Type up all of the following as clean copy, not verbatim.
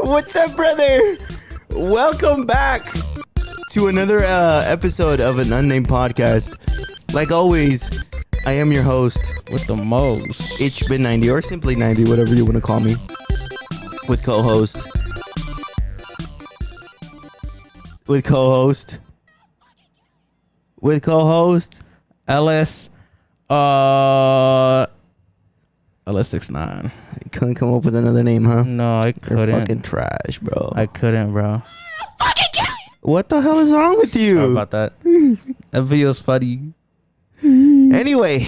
What's up, brother? Welcome back to another episode of an Unnamed podcast. Like always, I am your host with the most. It's been 90 or simply 90, whatever you want to call me. With co-host. LS 69. You couldn't come up with another name, huh? No, I couldn't. You're fucking trash, bro. I couldn't, bro. What the hell is wrong with you? Sorry about that. That video's funny. Anyway,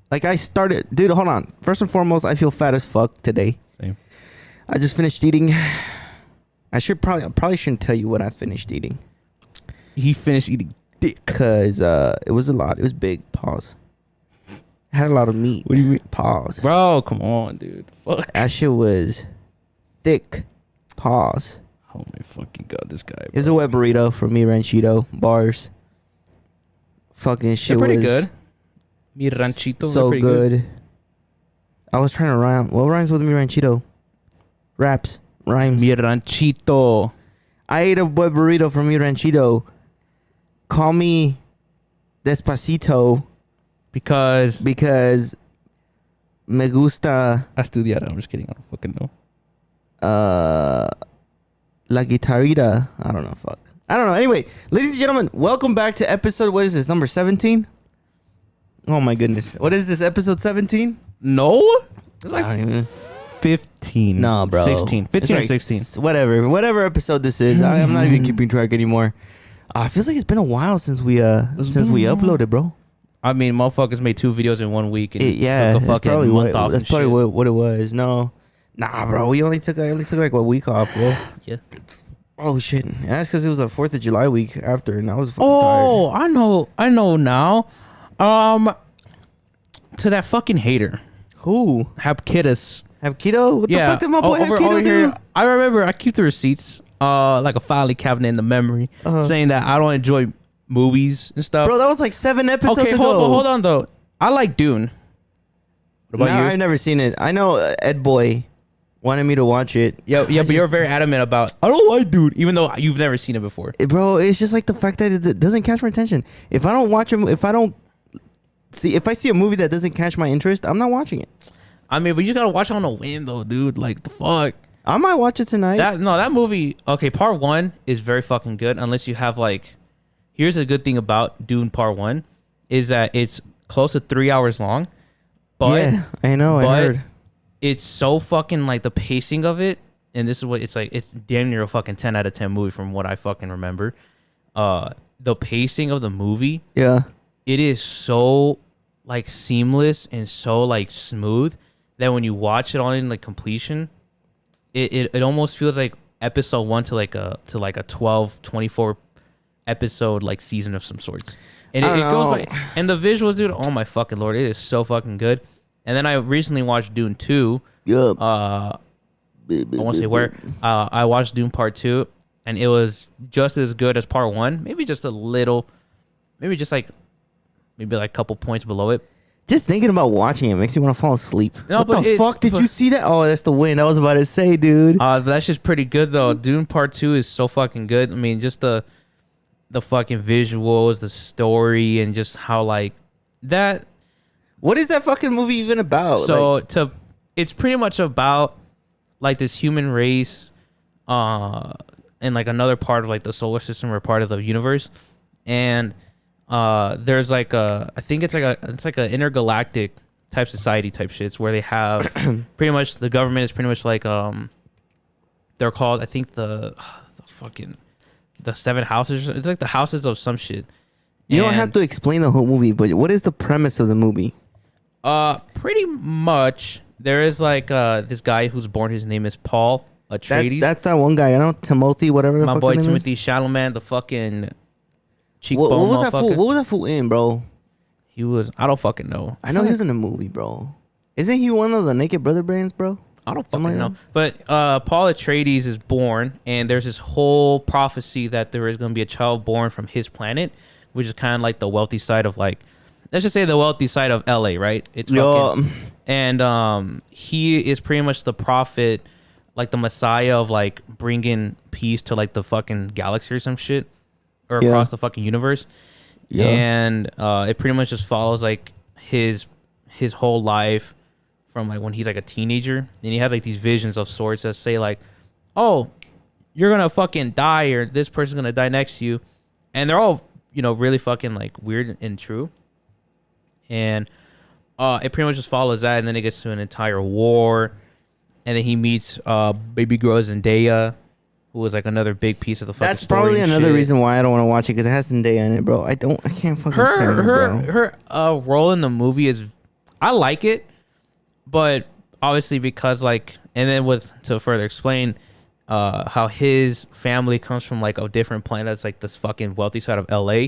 like I started, dude. Hold on. First and foremost, I feel fat as fuck today. Same. I just finished eating. I probably shouldn't tell you what I finished eating. He finished eating dick. Cause it was a lot. It was big. Pause. I had a lot of meat. What do you mean? Pause. Bro, come on, dude. Fuck. That shit was thick. Pause. Oh my fucking god, this guy. Bro. It was a wet burrito from Mi Ranchito bars. Fucking shit. They're pretty was good. Mi Ranchito. So good. I was trying to rhyme. What rhymes with Mi Ranchito? Raps. Rhymes. Mi Ranchito. I ate a wet burrito from Mi Ranchito. Call me Despacito. Because me gusta estudiar. I'm just kidding. I don't fucking know. La guitarrita. I don't know. Fuck. I don't know. Anyway, ladies and gentlemen, welcome back to episode, what is this, number 17? Oh my goodness. What is this, episode 17? No? It's I don't even... 15. No, bro. 16. 15 or like 16. Whatever episode this is. I'm not even keeping track anymore. It feels like it's been a while since we uploaded, bro. I mean, motherfuckers made 2 videos in 1 week and yeah, took a fucking month off. That's probably what it was. No. Nah, bro. We only took like a week off, bro. Yeah. Oh shit. And that's because it was a 4th of July week after, and I was fucking tired. I know now. To that fucking hater. Who? Hapkidas. Hapkido? What the fuck did my boy Hapkido do? I remember I keep the receipts, like a filing cabinet in the memory, saying that I don't enjoy movies and stuff. Bro, that was like 7 episodes ago. Hold on though. I like Dune. What about you? I've never seen it. I know Ed Boy wanted me to watch it. But you're very adamant about I don't like Dune, even though you've never seen it before. Bro, it's just like the fact that it doesn't catch my attention. If I don't watch if I see a movie that doesn't catch my interest, I'm not watching it. I mean, but you gotta watch it on a whim though, dude. Like the fuck. I might watch it tonight. That movie. Okay, part 1 is very fucking good. Unless you have like, here's a good thing about Dune Part 1 is that it's close to 3 hours long. But yeah, I know. I heard. It's so fucking like the pacing of it, and this is what it's like. It's damn near a fucking 10 out of 10 movie from what I fucking remember. The pacing of the movie. Yeah. It is so like seamless and so like smooth that when you watch it on in like completion, it almost feels like episode 1 to like a 12, 24 episode like season of some sorts. And it goes by, and the visuals, dude, oh my fucking lord, it is so fucking good. And then I recently watched Dune 2. Yup. I won't say where. I watched Dune Part 2, and it was just as good as Part 1. Maybe just a little, maybe like a couple points below it. Just thinking about watching it makes me want to fall asleep. No, what the fuck? Did you see that? Oh, that's the wind. I was about to say, dude. That's just pretty good, though. Dune Part 2 is so fucking good. I mean, just the fucking visuals, the story, and just how, like, that... What is that fucking movie even about? So, it's pretty much about, like, this human race, and, like, another part of, like, the solar system or part of the universe. And... there's like I think it's like a intergalactic type society type shits where they have pretty much the government is pretty much like they're called I think the 7 houses. It's like the houses of some shit. You don't have to explain the whole movie, but what is the premise of the movie? Pretty much there is like this guy who's born. His name is Paul Atreides. That's that one guy. I don't know, Timothy, whatever. My boy Timothy Chalamet, the fucking. What was that fool? What was that fool in, bro? He was. I don't fucking know. I know he was in a movie, bro. Isn't he one of the Naked Brother bands, bro? I don't fucking know. But Paul Atreides is born, and there's this whole prophecy that there is going to be a child born from his planet, which is kind of like the wealthy side of, like, let's just say the wealthy side of LA, right? It's fucking, And he is pretty much the prophet, like the messiah of like bringing peace to like the fucking galaxy or some shit, or across the fucking universe. Yeah. And it pretty much just follows like his whole life from like when he's like a teenager, and he has like these visions of sorts that say like, oh, you're gonna fucking die, or this person's gonna die next to you, and they're all, you know, really fucking like weird and true. And it pretty much just follows that, and then it gets to an entire war, and then he meets baby girl Zendaya, who was like another big piece of the fucking That's story. probably another reason why I don't want to watch it, because it has Zendaya in it, bro. I can't fucking stand it, bro. Her role in the movie is, I like it, but obviously because like, and then to further explain how his family comes from like a different planet that's like this fucking wealthy side of LA.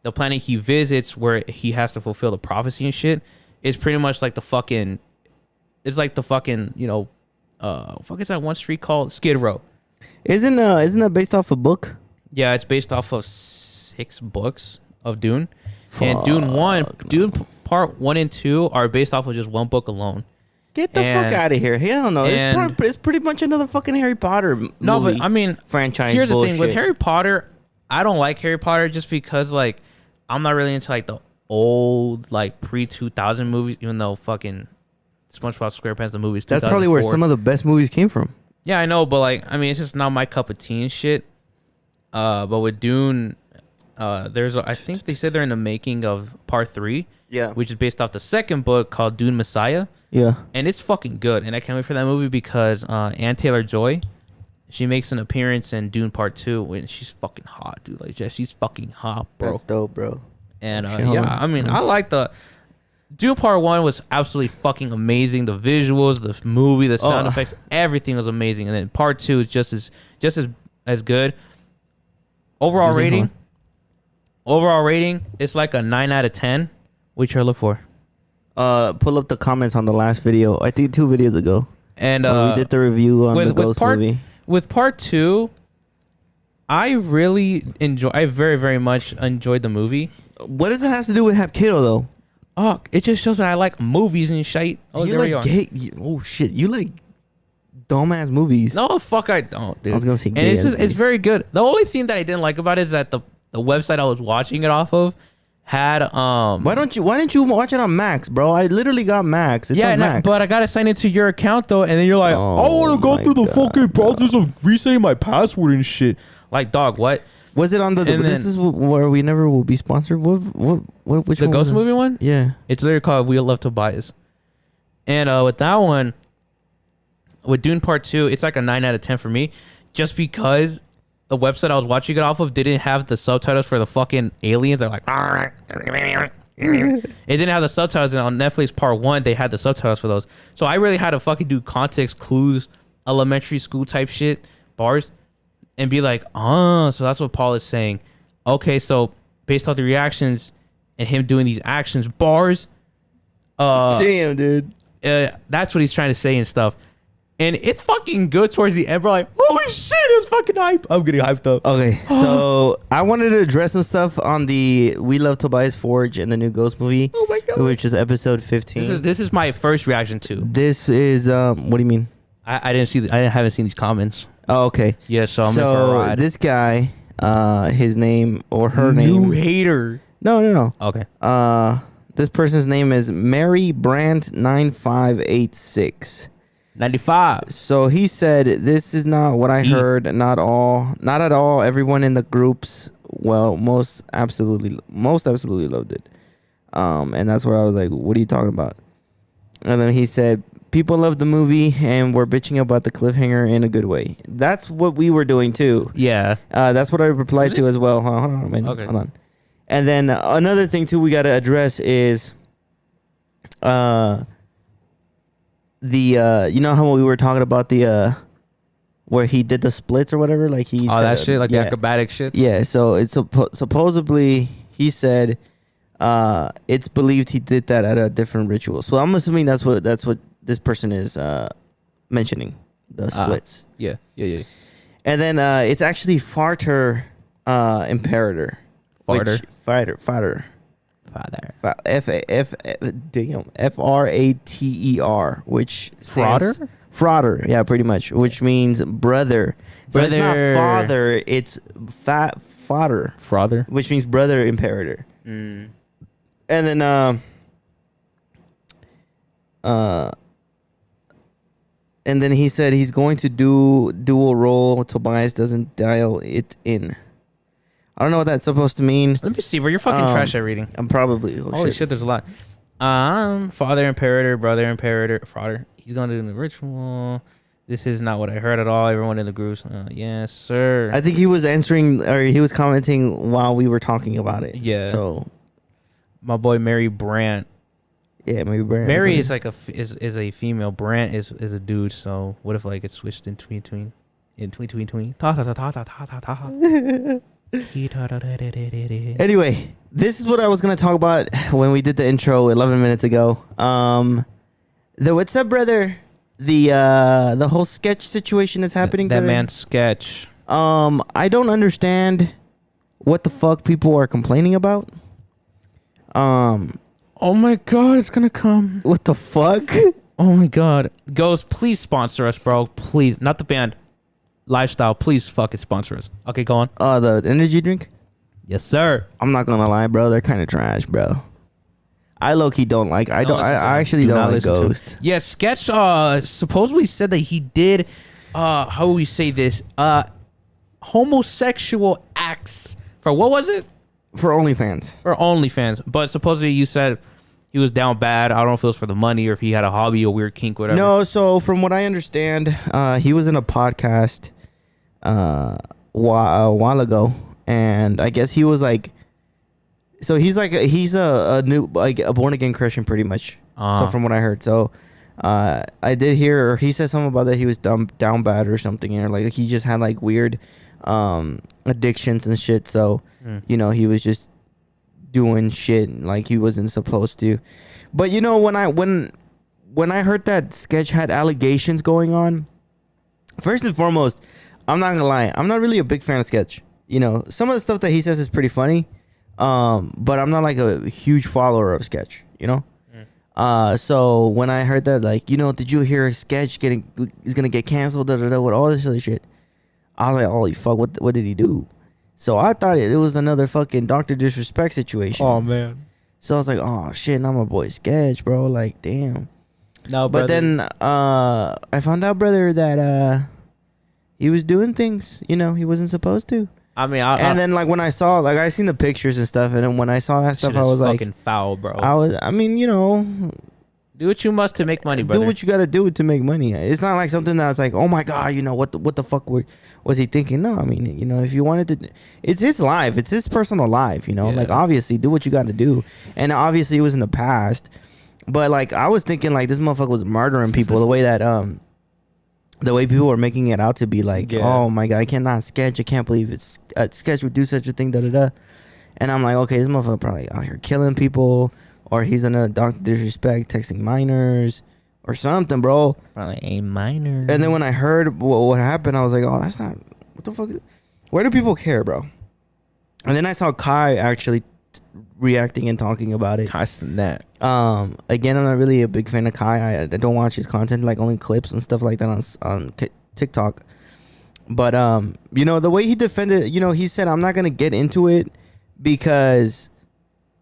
The planet he visits where he has to fulfill the prophecy and shit is pretty much like the fucking, it's like the fucking, you know, fuck is that one street called Skid Row? Isn't that based off a book? Yeah, it's based off of 6 books of Dune. And Dune part 1 and 2 are based off of just one book alone. Get the fuck out of here! Hell no, it's pretty much another fucking Harry Potter movie. No, but I mean, franchise. Here's bullshit. the thing with Harry Potter. I don't like Harry Potter just because like I'm not really into like the old like pre-2000 movies, even though fucking SpongeBob SquarePants the movies. That's probably where some of the best movies came from. Yeah, I know, but like I mean, it's just not my cup of tea and shit. But with Dune, I think they said they're in the making of part 3. Yeah, which is based off the second book called Dune Messiah. Yeah, and it's fucking good, and I can't wait for that movie because Ann Taylor-Joy, she makes an appearance in Dune Part 2, and she's fucking hot, dude. Like, she's fucking hot, bro. That's dope, bro. And I mean, I like the Dune Part 1 was absolutely fucking amazing. The visuals, the movie, the sound effects, everything was amazing. And then Part 2 is just as good. Overall rating, it's like a 9 out of 10. What you look for? Pull up the comments on the last video. I think 2 videos ago. And we did the review on the Ghost movie. With Part 2, I very, very much enjoyed the movie. What does it have to do with Hapkido though? Oh, it just shows that I like movies and shit. Oh, you like gay? Oh shit, you like dumbass movies? No, fuck, I don't, dude. I was gonna say, and it's very good. The only thing that I didn't like about it is that the website I was watching it off of had Why didn't you watch it on Max, bro? I literally got Max. It's on Max. But I gotta sign into your account though, and then you're like, I want to go through the fucking process of resetting my password and shit. Like, dog, what? Was it on this is where we never will be sponsored. Which the Ghost movie one? Yeah, it's literally called We Love Tobias. And with that one, with Dune Part 2, it's like a 9 out of 10 for me, just because the website I was watching it off of didn't have the subtitles for the fucking aliens. They're like, it didn't have the subtitles. And on Netflix Part 1, they had the subtitles for those. So I really had to fucking do context clues, elementary school type shit, bars, and be like, so that's what Paul is saying. Okay, so based off the reactions and him doing these actions, bars, damn, dude, that's what he's trying to say and stuff. And it's fucking good towards the end, bro. Like, holy shit, it was fucking hype. I'm getting hyped up. Okay, so I wanted to address some stuff on the We Love Tobias Forge and the new Ghost movie. Oh my god, which is episode 15. This is my first reaction to. This is what do you mean? I haven't seen these comments. Oh, okay. Yeah, so I'm in for a ride. This guy, his name or her name. New hater. No. Okay. This person's name is Mary Brandt 9586. 95. So he said, "This is not what I heard. Not at all. Everyone in the groups, well, most absolutely loved it." And that's where I was like, "What are you talking about?" And then he said, "People loved the movie and were bitching about the cliffhanger in a good way." That's what we were doing too. Yeah. That's what I replied to as well. Hold on, man. Okay. Hold on. And then another thing too we got to address is, you know how we were talking about the where he did the splits or whatever, like he said, that shit, like the acrobatic shit. Yeah, so it's supposedly he said it's believed he did that at a different ritual. So I'm assuming that's what this person is mentioning, the splits. Yeah. And then it's actually Farter Imperator. Farter. Father. Frater, which Frauder? Frauder, yeah, pretty much, which means brother. So it's not Brother. father, it's fodder, Frauder. which means brother imperator. Mm. And then and then he said he's going to do dual role. Tobias doesn't dial it in. I don't know what that's supposed to mean. Let me see, bro. You're fucking trash at reading. I'm probably Holy shit, there's a lot. Father imperator, brother imperator, frauder. He's gonna do the ritual. This is not what I heard at all. Everyone in the groups. Yes, sir. I think he was answering, or he was commenting while we were talking about it. Yeah. So my boy Mary Brandt. yeah, maybe Brand. Mary is like is a female. Brandt is a dude. So what if like it's switched in between? Ta ta ta ta ta ta ta. Anyway, this is what I was gonna talk about when we did the intro 11 minutes ago. The what's up, brother? The whole sketch situation that's happening. That brother. man's sketch. I don't understand what the fuck people are complaining about. Oh my god, it's gonna come. What the fuck? Oh my god. Ghost, please sponsor us, bro. Please. Not the band. Lifestyle, please fucking sponsor us. Okay, go on. The energy drink. Yes, sir. I'm not gonna lie, bro. They're kind of trash, bro. I low key don't like. I actually don't like Ghost. Yeah, Sketch supposedly said that he did how would we say this? Homosexual acts for what was it? For OnlyFans. For OnlyFans. But supposedly you said he was down bad. I don't know if it was for the money or if he had a hobby, a weird kink, whatever. No, so from what I understand, he was in a podcast a while ago, and I guess he was like, so he's a new, like a born again Christian pretty much. So from what I heard, so I did hear, or he said something about that he was down bad or something, or like he just had like weird addictions and shit. So you know, he was just doing shit like he wasn't supposed to. But you know, when I heard that Sketch had allegations going on, first and foremost, I'm not gonna lie, I'm not really a big fan of Sketch. You know, some of the stuff that he says is pretty funny, but I'm not like a huge follower of Sketch, you know. So when I heard that, like, you know, did you hear Sketch is gonna get canceled, with all this other shit, I was like, holy fuck, what did he do? So I thought it was another fucking Dr. Disrespect situation. Oh man. So I was like, oh shit, now my boy Sketch, bro, like damn. No, but then I found out, brother, that he was doing things, you know, he wasn't supposed to. I mean, and then like when I saw, like I seen the pictures and stuff, and then when I saw that stuff, I was like, fucking foul, bro. I mean, you know, do what you must to make money, brother. do what you gotta do to make money. It's not like something that's like, oh my god, you know, what the fuck was he thinking? No, I mean, you know, if you wanted to, it's his life, it's his personal life, you know. Yeah. Like obviously, do what you got to do, and obviously it was in the past, but like I was thinking, like this motherfucker was murdering people the way that the way people were making it out to be, like, oh my god, I cannot Sketch, I can't believe it's Sketch would do such a thing, and I'm like, okay, this motherfucker probably out here killing people, or he's in a Dr. Disrespect texting minors or something, bro. Probably a minor. And then when I heard what happened, I was like, oh, that's not, what the fuck, where do people care, bro? And then I saw Kai actually reacting and talking about it. Constant that. Again, I'm not really a big fan of Kai. I don't watch his content, like only clips and stuff like that on TikTok. But you know, the way he defended, you know, he said, I'm not gonna get into it because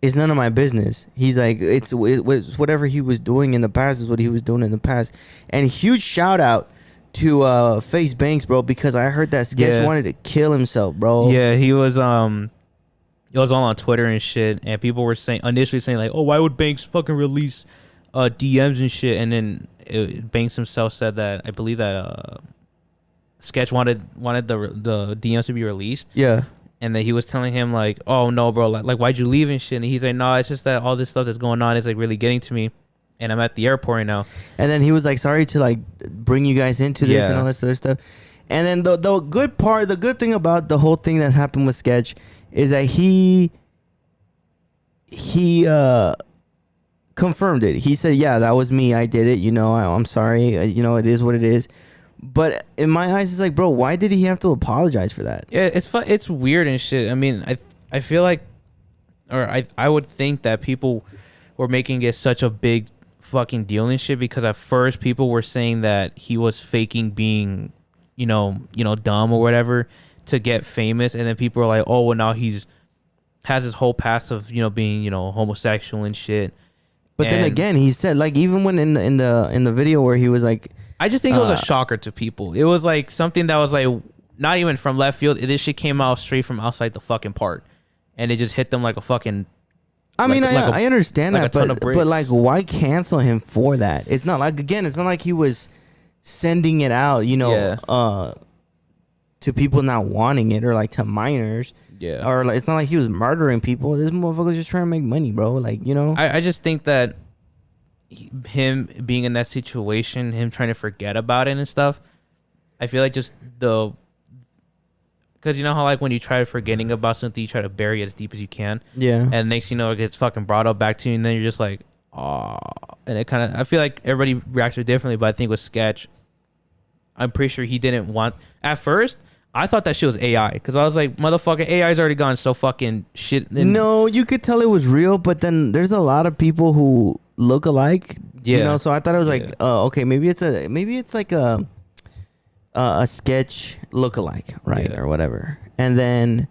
it's none of my business. He's like, it's whatever he was doing in the past is what he was doing in the past. And huge shout out to Face Banks, bro, because I heard that Sketch wanted to kill himself, bro. Yeah, he was it was all on Twitter and shit, and people were initially saying like, oh, why would Banks fucking release DMs and shit? And then Banks himself said that, I believe that Sketch wanted the DMs to be released. Yeah. And that he was telling him like, oh no, bro, like why'd you leave and shit? And he's like, no, it's just that all this stuff that's going on is like really getting to me, and I'm at the airport right now. And then he was like, sorry to like bring you guys into this and all this other stuff. And then the good thing about the whole thing that's happened with Sketch is that he confirmed it. He said, yeah, that was me, I did it, you know, I'm sorry, you know, it is what it is. But in my eyes, it's like, bro, why did he have to apologize for that? Yeah, it's weird and shit. I mean, I feel like, or I would think that people were making it such a big fucking deal and shit because at first people were saying that he was faking being, dumb or whatever to get famous, and then people were like, oh, well, now has his whole past of being homosexual and shit. But then again, he said, like, even when in the video where he was like, I just think it was a shocker to people. It was like something that was like not even from left field. This shit came out straight from outside the fucking park, and it just hit them like a fucking. I mean, I understand that, but like, why cancel him for that? It's not like, again, it's not like he was sending it out, to people not wanting it, or like to minors. Yeah. Or like, it's not like he was murdering people. This motherfucker was just trying to make money, bro. Like, I just think that him being in that situation, him trying to forget about it and stuff, I feel like just because you know how like when you try forgetting about something, you try to bury it as deep as you can. Yeah. And next you know it gets fucking brought up back to you, and then you're just like, oh. And it kind of, I feel like everybody reacted differently, but I think with Sketch, I'm pretty sure he didn't want. At first, I thought that shit was AI because I was like, motherfucker, AI's already gone so fucking shit. No, you could tell it was real, but then there's a lot of people who look alike. Yeah. So I thought it was like, okay, maybe it's like a Sketch lookalike, right, or whatever. And then,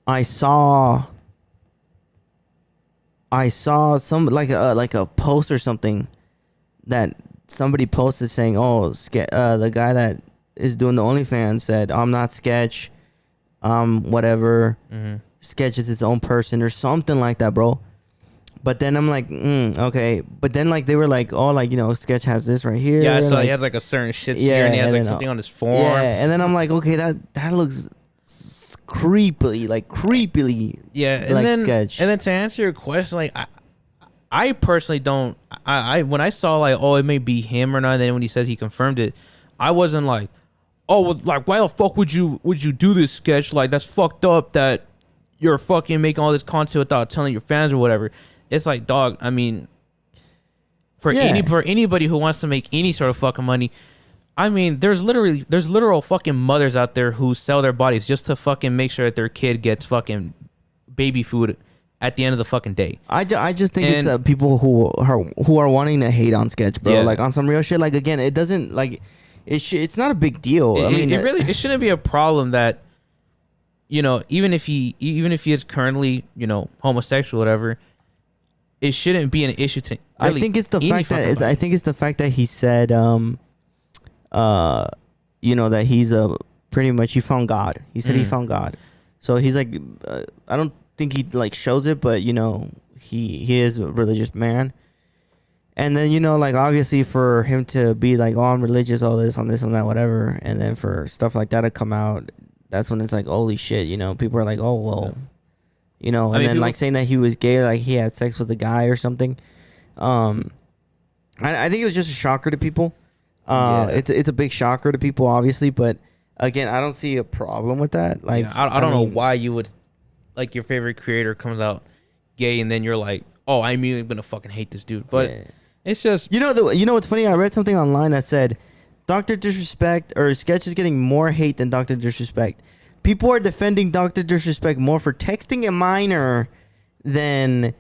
I saw some like a post or something that somebody posted saying, "Oh, the guy that is doing the OnlyFans said I'm not Sketch, whatever. Mm-hmm. Sketch is its own person or something like that, bro." But then I'm like, okay. But then like they were like, oh, like Sketch has this right here. Yeah, so like, he has like a certain shit here, and he has like something on his form. Yeah, and then I'm like, okay, that looks creepily, yeah, and like then, Sketch. And then to answer your question, like I personally don't. I when I saw like, oh, it may be him or not, and then when he says he confirmed it, I wasn't like, oh, well, like why the fuck would you do this, Sketch? Like that's fucked up that you're fucking making all this content without telling your fans or whatever. It's like, dog, I mean, for anybody who wants to make any sort of fucking money, I mean, there's literal fucking mothers out there who sell their bodies just to fucking make sure that their kid gets fucking baby food at the end of the fucking day. I just think it's people who are wanting to hate on Sketch, bro. Yeah. Like on some real shit. Like again, it doesn't like it's not a big deal. I mean, it shouldn't be a problem that even if he is currently homosexual or whatever. It shouldn't be an issue to. Really I think it's the fact that he said, that he's pretty much he found God. He said he found God, so he's like, I don't think he like shows it, but he is a religious man. And then like obviously for him to be like, oh, I'm religious, all this on that, whatever, and then for stuff like that to come out, that's when it's like, holy shit, people are like, oh well. Yeah. And I mean, then like saying that he was gay, or like he had sex with a guy or something. I think it was just a shocker to people. It's a big shocker to people, obviously, but again, I don't see a problem with that. Like, I don't know why you would, like, your favorite creator comes out gay and then you're like, oh, I'm immediately gonna fucking hate this dude. But it's just what's funny? I read something online that said Dr. Disrespect or Sketch is getting more hate than Dr. Disrespect. People are defending Dr. Disrespect more for texting a minor than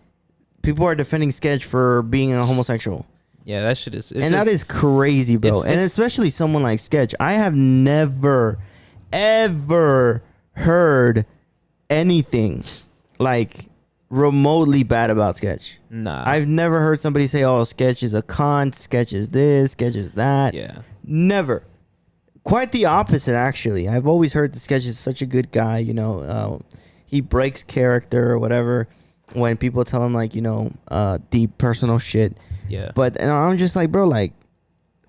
people are defending Sketch for being a homosexual. Yeah, that shit is... that is crazy, bro. And especially someone like Sketch. I have never, ever heard anything like remotely bad about Sketch. Nah. I've never heard somebody say, oh, Sketch is a cunt, Sketch is this, Sketch is that. Yeah. Never. Quite the opposite, actually. I've always heard the Sketch is such a good guy. He breaks character or whatever when people tell him like deep personal shit. Yeah. But I'm just like, bro, like,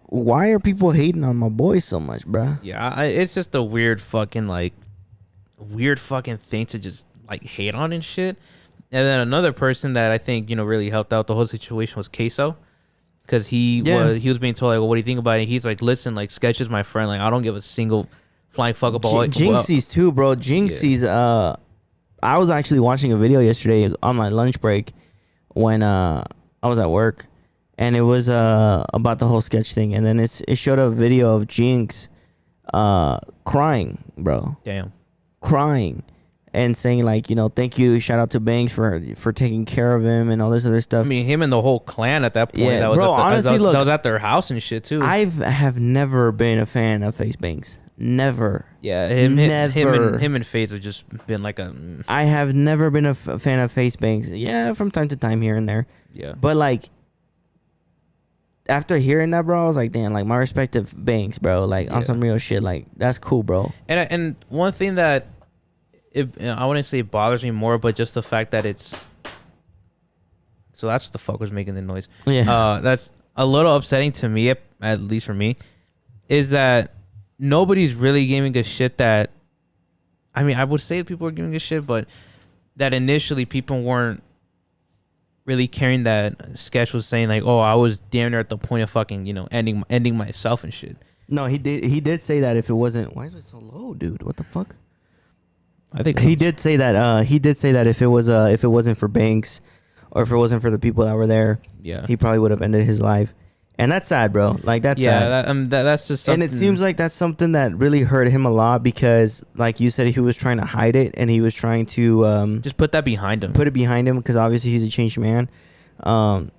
why are people hating on my boy so much, bro? Yeah, it's just a weird fucking thing to just like hate on and shit. And then another person that I think really helped out the whole situation was Queso. Because he was being told, like, well, what do you think about it? He's like, listen, like, Sketch is my friend. Like, I don't give a single flying fuck about Jinxie's too, bro. Jinxie's, I was actually watching a video yesterday on my lunch break when I was at work. And it was about the whole Sketch thing. And then it showed a video of Jinx crying, bro. Damn. Crying. and saying like, thank you, shout out to Banks for taking care of him and all this other stuff. I mean, him and the whole clan at that point. Yeah, that was bro, honestly, look, that was at their house and shit too. I have never been a fan of Face Banks. Never. Yeah, Never. him and FaZe have just been like a. I have never been a fan of Face Banks. Yeah, from time to time here and there. Yeah. But like, after hearing that, bro, I was like, damn, like my respect to Banks, bro. Like on some real shit, like that's cool, bro. And one thing that I wouldn't say it bothers me more, but just the fact that it's. So that's what the fuck was making the noise. Yeah. That's a little upsetting to me, at least for me, is that nobody's really giving a shit that. I mean, I would say people are giving a shit, but that initially people weren't really caring that Sketch was saying like, oh, I was damn near at the point of fucking, ending myself and shit. No, he did say that if it wasn't. Why is it so low, dude? What the fuck? I think he did say that. He did say that if it wasn't for Banks, or if it wasn't for the people that were there, yeah, he probably would have ended his life. And that's sad, bro. Like that's sad. That's just something. And it seems like that's something that really hurt him a lot because, like you said, he was trying to hide it and he was trying to just put that behind him. Put it behind him because obviously he's a changed man. Honestly,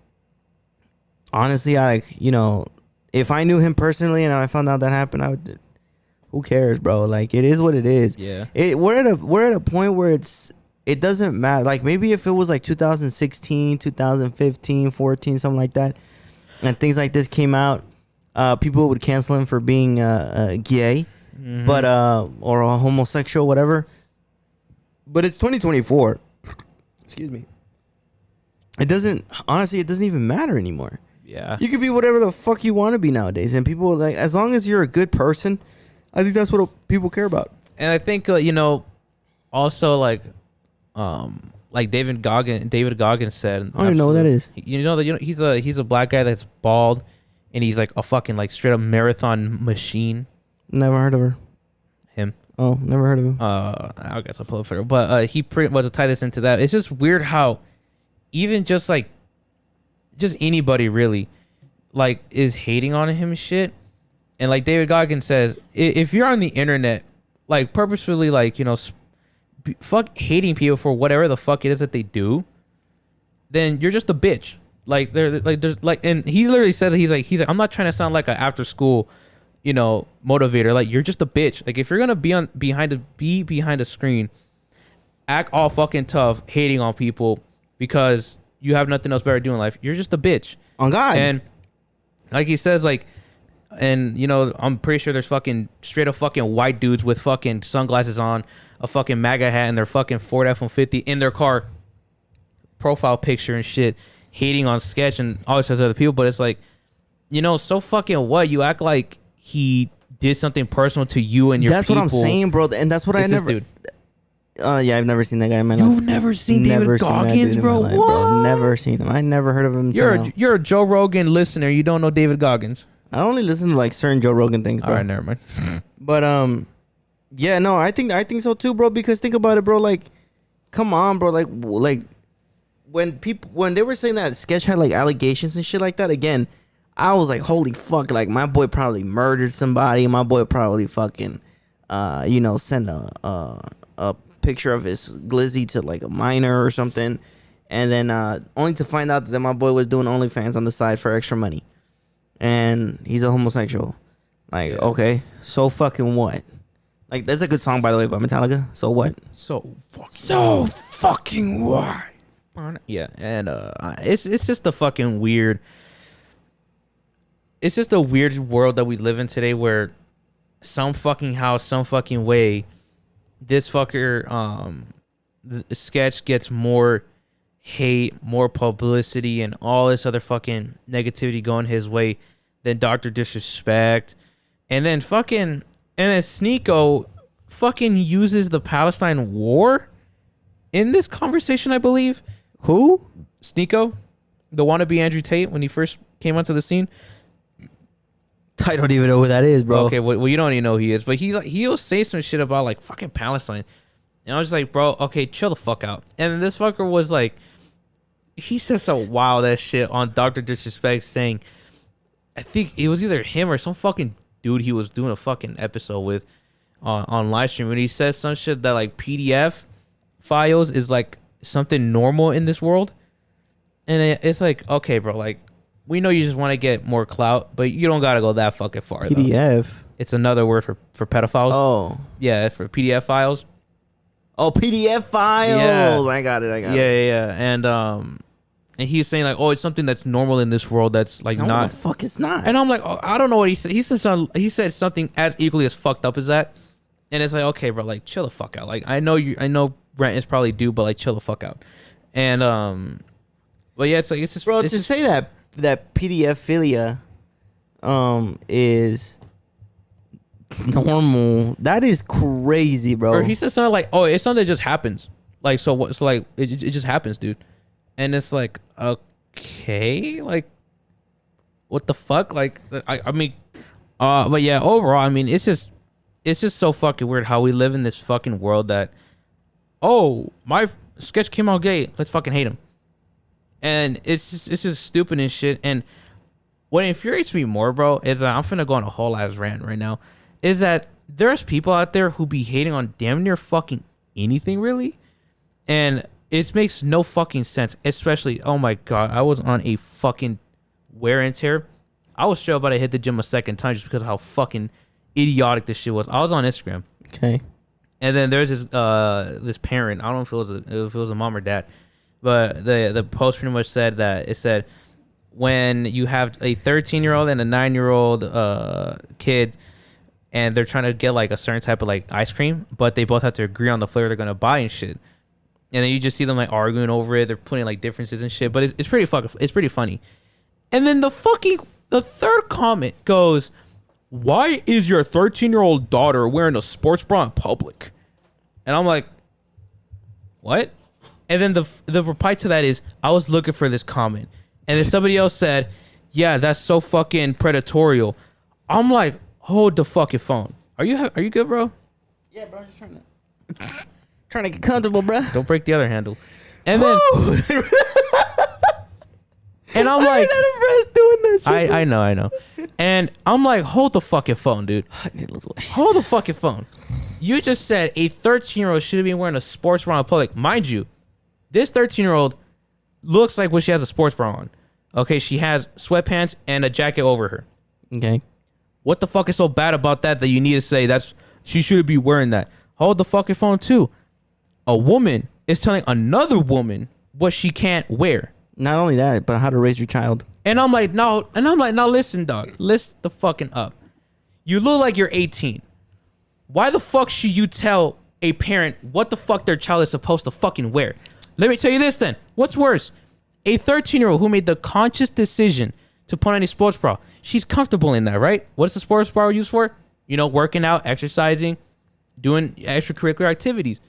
if I knew him personally and I found out that happened, I would. Who cares, bro? Like it is what it is. Yeah. We're at a point where it doesn't matter. Like maybe if it was like 2016, 2015, 14, something like that. And things like this came out, people would cancel him for being gay, but or a homosexual, whatever. But it's 2024. Excuse me. It doesn't even matter anymore. Yeah. You could be whatever the fuck you want to be nowadays, and people like as long as you're a good person, I think that's what people care about. And I think also like David Goggins said. I don't even know what that is. He's a black guy that's bald, and he's like a fucking like straight up marathon machine. Never heard of her. Him. Oh, never heard of him. I guess I'll pull up for her. But he pretty much to tie this into that. It's just weird how even just anybody really like is hating on him and shit. And like David Goggins says, if you're on the internet, like purposefully, like fuck hating people for whatever the fuck it is that they do, then you're just a bitch. Like there's like, and he literally says he's like I'm not trying to sound like an after school, motivator. Like you're just a bitch. Like if you're gonna be behind a screen, act all fucking tough, hating on people because you have nothing else better to do in life. You're just a bitch. On God. And like he says, like. And I'm pretty sure there's fucking straight up fucking white dudes with fucking sunglasses on, a fucking MAGA hat, and their fucking Ford F-150 in their car, profile picture and shit, hating on Sketch and all these other people. But it's like, so fucking what? You act like he did something personal to you and your That's people. what I'm saying, bro. And that's what I never. Dude. Yeah, I've never seen that guy in my life. You've never seen David Goggins, bro? Life, bro? Never seen him. I never heard of him. You're a Joe Rogan listener. You don't know David Goggins. I only listen to like certain Joe Rogan things, bro. All right, never mind. But yeah, no, I think so too, bro. Because think about it, bro. Like, come on, bro. Like when they were saying that Sketch had like allegations and shit like that, again, I was like, holy fuck! Like my boy probably murdered somebody. My boy probably fucking, sent a picture of his glizzy to like a minor or something, and then only to find out that my boy was doing OnlyFans on the side for extra money. And he's a homosexual. Like, okay, so fucking what? Like, there's a good song, by the way, by Metallica. So what? So fucking what? Yeah, and it's just a fucking weird. It's just a weird world that we live in today, where some fucking house, some fucking way, this fucker, the Sketch gets more hate, more publicity, and all this other fucking negativity going his way than Dr. Disrespect. And then Sneeko fucking uses the Palestine war in this conversation, I believe. Who? Sneeko, the wannabe Andrew Tate, when he first came onto the scene. I don't even know who that is, bro. Okay, well you don't even know who he is, but he'll say some shit about like fucking Palestine. And I was like, bro, okay, chill the fuck out. And then this fucker was like, he said some wild ass shit on Dr. Disrespect, saying, I think it was either him or some fucking dude he was doing a fucking episode with on live stream, and he says some shit that like PDF files is like something normal in this world, and it's like, okay, bro, like we know you just want to get more clout, but you don't gotta go that fucking far. PDF. Though. It's another word for pedophiles. Oh. Yeah, for PDF files. Oh, PDF files. Yeah. I got it. Yeah. And he's saying like, oh, it's something that's normal in this world that's like No, not. the fuck it's not. And I'm like, oh, I don't know what he said. He said something as equally as fucked up as that. And it's like, okay, bro, like chill the fuck out. Like I know rent is probably due, but like chill the fuck out. And but yeah, it's like it's just Bro, it's to just, say that PDF philia is normal, that is crazy, bro. Or he said something like, oh, it's something that just happens. Like so what? So like it just happens, dude. And it's like, okay, like what the fuck? Like I mean, but yeah, overall, I mean, it's just so fucking weird how we live in this fucking world that, oh, my sketch came out gay, let's fucking hate him. And it's just stupid and shit. And what infuriates me more, bro, is that I'm finna go on a whole ass rant right now, is that there's people out there who be hating on damn near fucking anything, really. And it makes no fucking sense, especially, oh my God, I was on a fucking wear and tear. I was straight about to hit the gym a second time just because of how fucking idiotic this shit was. I was on Instagram. Okay. And then there's this parent. I don't know if it was a mom or dad, but the post pretty much said that it said when you have a 13-year-old and a 9-year-old kid, and they're trying to get like a certain type of like ice cream, but they both have to agree on the flavor they're gonna buy and shit. And then you just see them like arguing over it. They're putting like differences and shit, but it's pretty funny. And then the third comment goes, why is your 13-year-old daughter wearing a sports bra in public? And I'm like, what? And then the reply to that is, I was looking for this comment. And then somebody else said, yeah, that's so fucking predatorial. I'm like, hold the fucking phone. Are you good, bro? Yeah, bro, I'm just trying to get comfortable, bro. Don't break the other handle. And then and I'm like, doing that shit. I know. And I'm like, hold the fucking phone, dude. Hold the fucking phone. You just said a 13-year-old should have been wearing a sports bra in public. Mind you, this 13-year-old looks like when she has a sports bra on. Okay, she has sweatpants and a jacket over her. Okay. What the fuck is so bad about that you need to say she should be wearing that? Hold the fucking phone too. A woman is telling another woman what she can't wear. Not only that, but how to raise your child. And I'm like, no. And I'm like, now listen, dog. Listen the fucking up. You look like you're 18. Why the fuck should you tell a parent what the fuck their child is supposed to fucking wear? Let me tell you this then. What's worse? A 13-year-old who made the conscious decision to put on a sports bra. She's comfortable in that, right? What's the sports bra used for? You know, working out, exercising, doing extracurricular activities.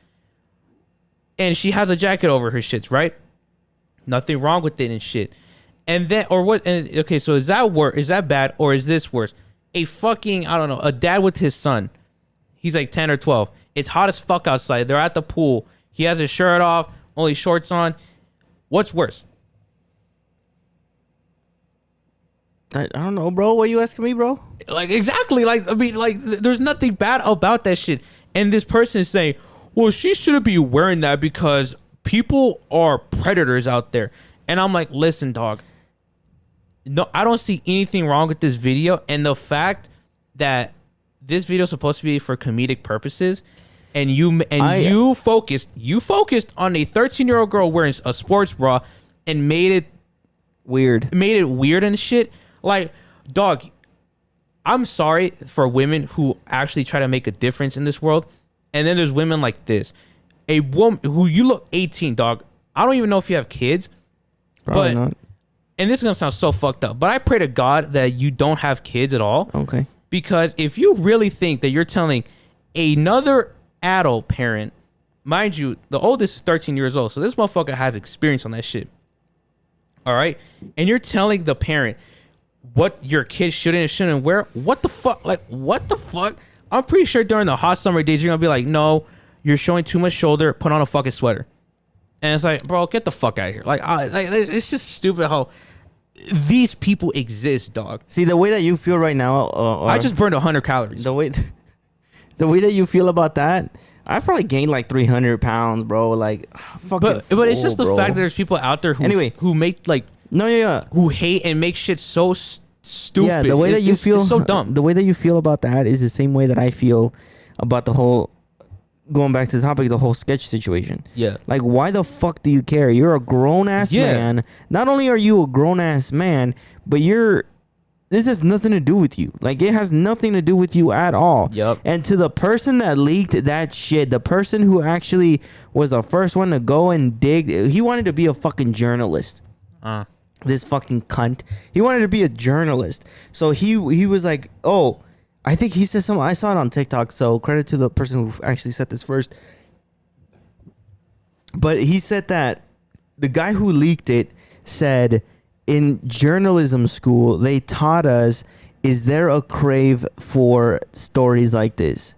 And she has a jacket over her shits, right? Nothing wrong with it and shit. And then, or what? And okay, so is that bad, or is this worse? A fucking, I don't know, a dad with his son. He's like 10 or 12. It's hot as fuck outside. They're at the pool. He has his shirt off, only shorts on. What's worse? I don't know, bro. What are you asking me, bro? Like, exactly. Like, I mean, like, there's nothing bad about that shit. And this person is saying, well, she shouldn't be wearing that because people are predators out there. And I'm like, listen, dog. No, I don't see anything wrong with this video. And the fact that this video is supposed to be for comedic purposes, and you focused on a 13-year-old girl wearing a sports bra and made it weird and shit. Like, dog, I'm sorry for women who actually try to make a difference in this world. And then there's women like this. A woman who, you look 18, dog. I don't even know if you have kids. Probably not. And this is going to sound so fucked up, but I pray to God that you don't have kids at all. Okay. Because if you really think that you're telling another adult parent, mind you, the oldest is 13 years old, so this motherfucker has experience on that shit. All right? And you're telling the parent what your kid should and shouldn't wear. What the fuck? Like, what the fuck? I'm pretty sure during the hot summer days, you're going to be like, no, you're showing too much shoulder. Put on a fucking sweater. And it's like, bro, get the fuck out of here. Like it's just stupid how these people exist, dog. See, the way that you feel right now, I just burned 100 calories. The way that you feel about that, I've probably gained like 300 pounds, bro. Like, fucking. But it's just the bro. fact that there's people out there who make like no, yeah, who hate and make shit so stupid. Yeah, the way that you feel, it's so dumb. The way that you feel about that is the same way that I feel about the whole. Going back to the topic, the whole sketch situation. Yeah. Like, why the fuck do you care? You're a grown ass man. Not only are you a grown ass man, but this has nothing to do with you. Like, it has nothing to do with you at all. Yep. And to the person that leaked that shit, the person who actually was the first one to go and dig, he wanted to be a fucking journalist. This fucking cunt. He wanted to be a journalist. So he was like, oh, I think he said something. I saw it on TikTok, so credit to the person who actually said this first. But he said that the guy who leaked it said, in journalism school, they taught us, is there a crave for stories like this?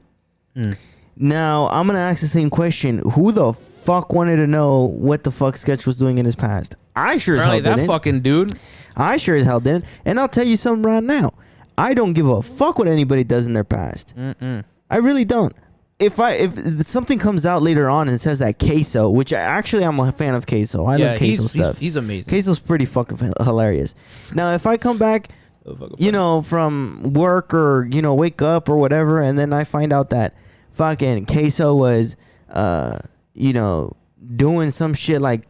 Now, I'm going to ask the same question. Who the fuck wanted to know what the fuck Sketch was doing in his past? I sure as hell didn't. That fucking dude. I sure as hell didn't. And I'll tell you something right now. I don't give a fuck what anybody does in their past. I really don't. If something comes out later on and says that Queso, which I'm a fan of Queso. I love Queso stuff. He's amazing. Queso's pretty fucking hilarious. Now, if I come back, from work or, wake up or whatever, and then I find out that fucking Queso was, doing some shit like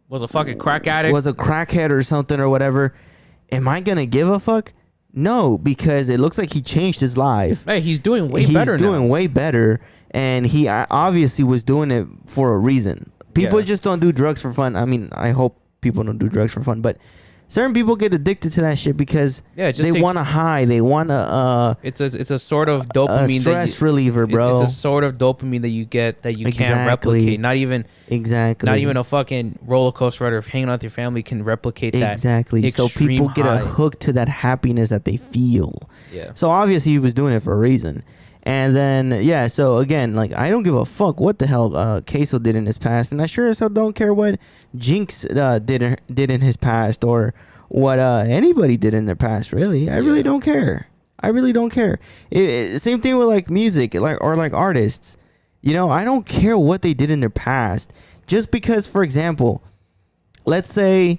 was a fucking crack addict. Was a crackhead or something or whatever. Am I going to give a fuck? No, because it looks like he changed his life. Hey, he's doing way better now. He's doing way better, and he obviously was doing it for a reason. People just don't do drugs for fun. I mean, I hope people don't do drugs for fun, but certain people get addicted to that shit because they want a high. They want a it's a sort of dopamine, a stress reliever, bro. It's a sort of dopamine that you get that you can't replicate. Not even a fucking roller coaster ride or hanging out with your family can replicate that. Exactly. So people get a hook to that happiness that they feel. Yeah. So obviously he was doing it for a reason. And then, so again, like, I don't give a fuck what the hell Queso did in his past. And I sure as hell don't care what Jinx did in his past or what anybody did in their past, really. I really don't care. I really don't care. Same thing with, like, music or artists. I don't care what they did in their past. Just because, for example, let's say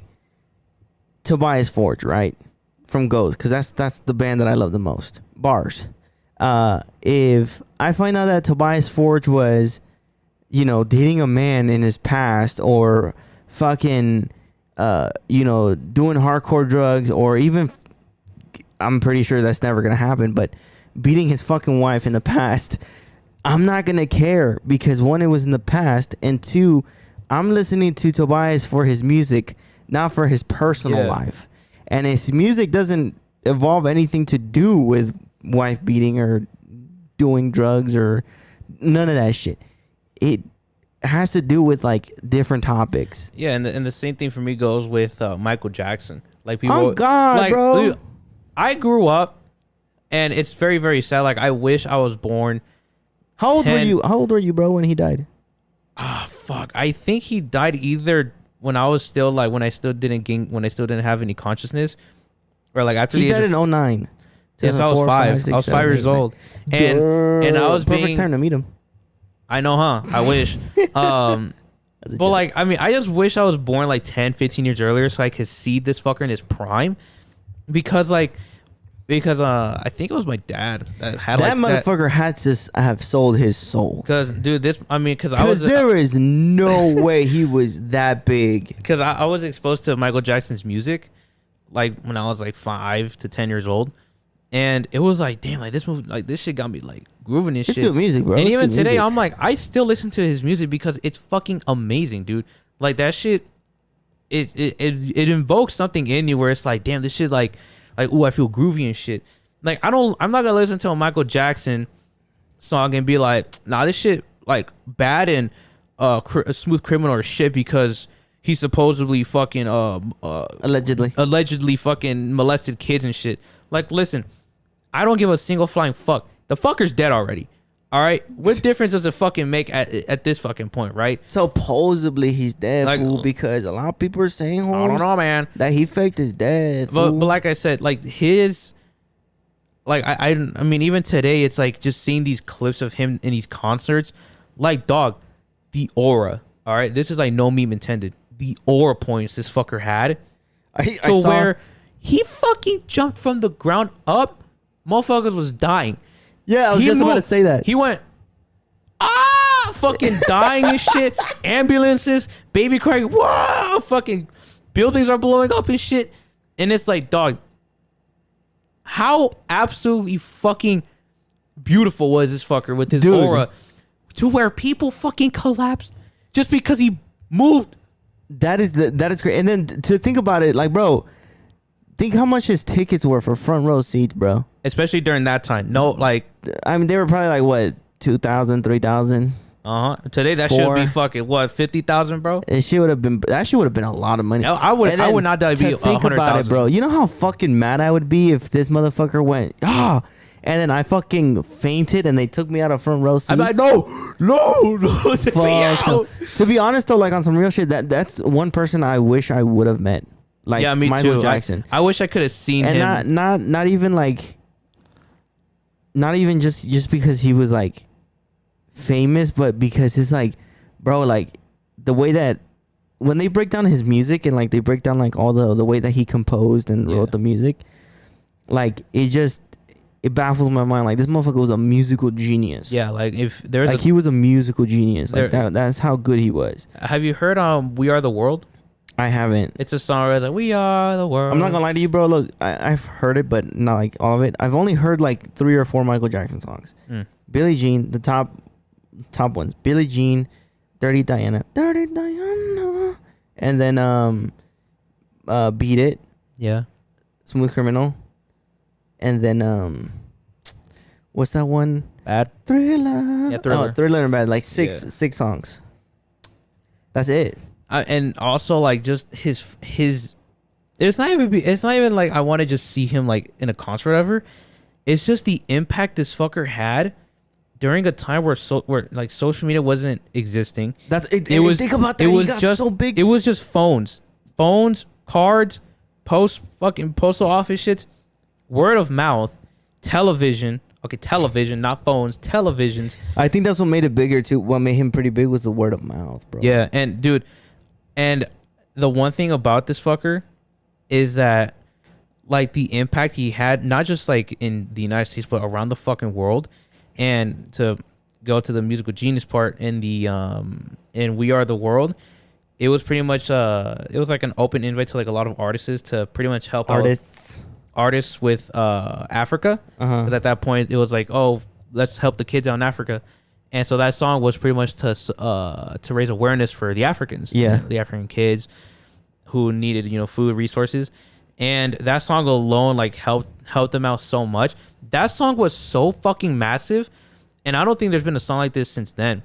Tobias Forge, right? From Ghost, because that's the band that I love the most. Bars. If I find out that Tobias Forge was, dating a man in his past or fucking, doing hardcore drugs or even, I'm pretty sure that's never going to happen, but beating his fucking wife in the past, I'm not going to care because one, it was in the past, and two, I'm listening to Tobias for his music, not for his personal life. And his music doesn't involve anything to do with wife beating or doing drugs or none of that shit. It has to do with like different topics. Yeah, and the same thing for me goes with Michael Jackson. Like people, oh God, like, bro. Dude, I grew up, and it's very, very sad. Like I wish I was born. How old were you? How old were you, bro, when he died? Fuck. I think he died either when I was still like when I still didn't have any consciousness, or like after he died in 2009. Yes, I was 5. I was 5 years old, and I was perfect time to meet him. I know, huh? I wish. But like, I mean, I just wish I was born like 10, 15 years earlier so I could see this fucker in his prime, because I think it was my dad that had that motherfucker had to have sold his soul. Because dude, because there is no way he was that big. Because I was exposed to Michael Jackson's music, like when I was like 5 to 10 years old. And it was like, damn, like this movie, like this shit got me like grooving and shit. It's good music, bro. And even today, I'm like, I still listen to his music because it's fucking amazing, dude. Like that shit, it invokes something in you where it's like, damn, this shit like, ooh, I feel groovy and shit. Like I'm not gonna listen to a Michael Jackson song and be like, nah, this shit like bad and Smooth Criminal or shit because he supposedly fucking allegedly fucking molested kids and shit. Like, listen, I don't give a single flying fuck. The fucker's dead already. All right? What difference does it fucking make at this fucking point, right? Supposedly he's dead, like, fool, because a lot of people are saying, I don't know, man, that he faked his death. But like I said, like like I mean, even today, it's like just seeing these clips of him in these concerts, like dog, the aura. All right, this is like no meme intended. The aura points this fucker had, I saw where he fucking jumped from the ground up, motherfuckers was dying. Yeah, I was just about to say that. He went, fucking dying and shit. Ambulances, baby crying, whoa, fucking buildings are blowing up and shit. And it's like, dog, how absolutely fucking beautiful was this fucker with his aura to where people fucking collapsed just because he moved. That is great. And then to think about it, like, bro, think how much his tickets were for front row seats, bro. Especially during that time. No, like, I mean, they were probably like what, 2,000, 3,000. Today that should be fucking what, 50,000, bro. That shit would have been a lot of money. I would not be think about it, bro. You know how fucking mad I would be if this motherfucker went and then I fucking fainted and they took me out of front row seats. I'm like, no, take me out. To be honest though, like on some real shit, that's one person I wish I would have met. Like, yeah, me Michael too. Jackson. I wish I could have seen him. And not even just because he was like famous, but because it's like, bro, like the way that when they break down his music and like they break down like all the way that he composed and wrote the music, like it baffles my mind. Like, this motherfucker was a musical genius. Yeah, like if there's like he was a musical genius. Like that's how good he was. Have you heard "We Are the World"? I haven't. It's a song where it's like, "We are the world." I'm not gonna lie to you, bro. Look, I've heard it, but not like all of it. I've only heard like 3 or 4 Michael Jackson songs. Billie Jean, the top ones. Billie Jean, Dirty Diana, and then Beat It. Yeah. Smooth Criminal, and then what's that one? Bad. Thriller. Yeah, Thriller. Oh, Thriller and Bad. Like six songs. That's it. And also like just his it's not even like I want to just see him like in a concert or whatever. It's just the impact this fucker had during a time where like social media wasn't existing. That's it. Was, think about that. It was got just so big. It was just phones, cards, postal office shits, word of mouth, television. Okay, television, not phones, televisions. I think that's what made it bigger too. What made him pretty big was the word of mouth, bro. Yeah, and dude, and the one thing about this fucker is that like the impact he had, not just like in the United States, but around the fucking world. And to go to the musical genius part in the in We Are the World, it was pretty much it was like an open invite to like a lot of artists to pretty much help artists with Africa. Because at that point it was like, oh, let's help the kids out in Africa. And so that song was pretty much to raise awareness for the Africans, the African kids who needed, food resources. And that song alone like helped them out so much. That song was so fucking massive, and I don't think there's been a song like this since then,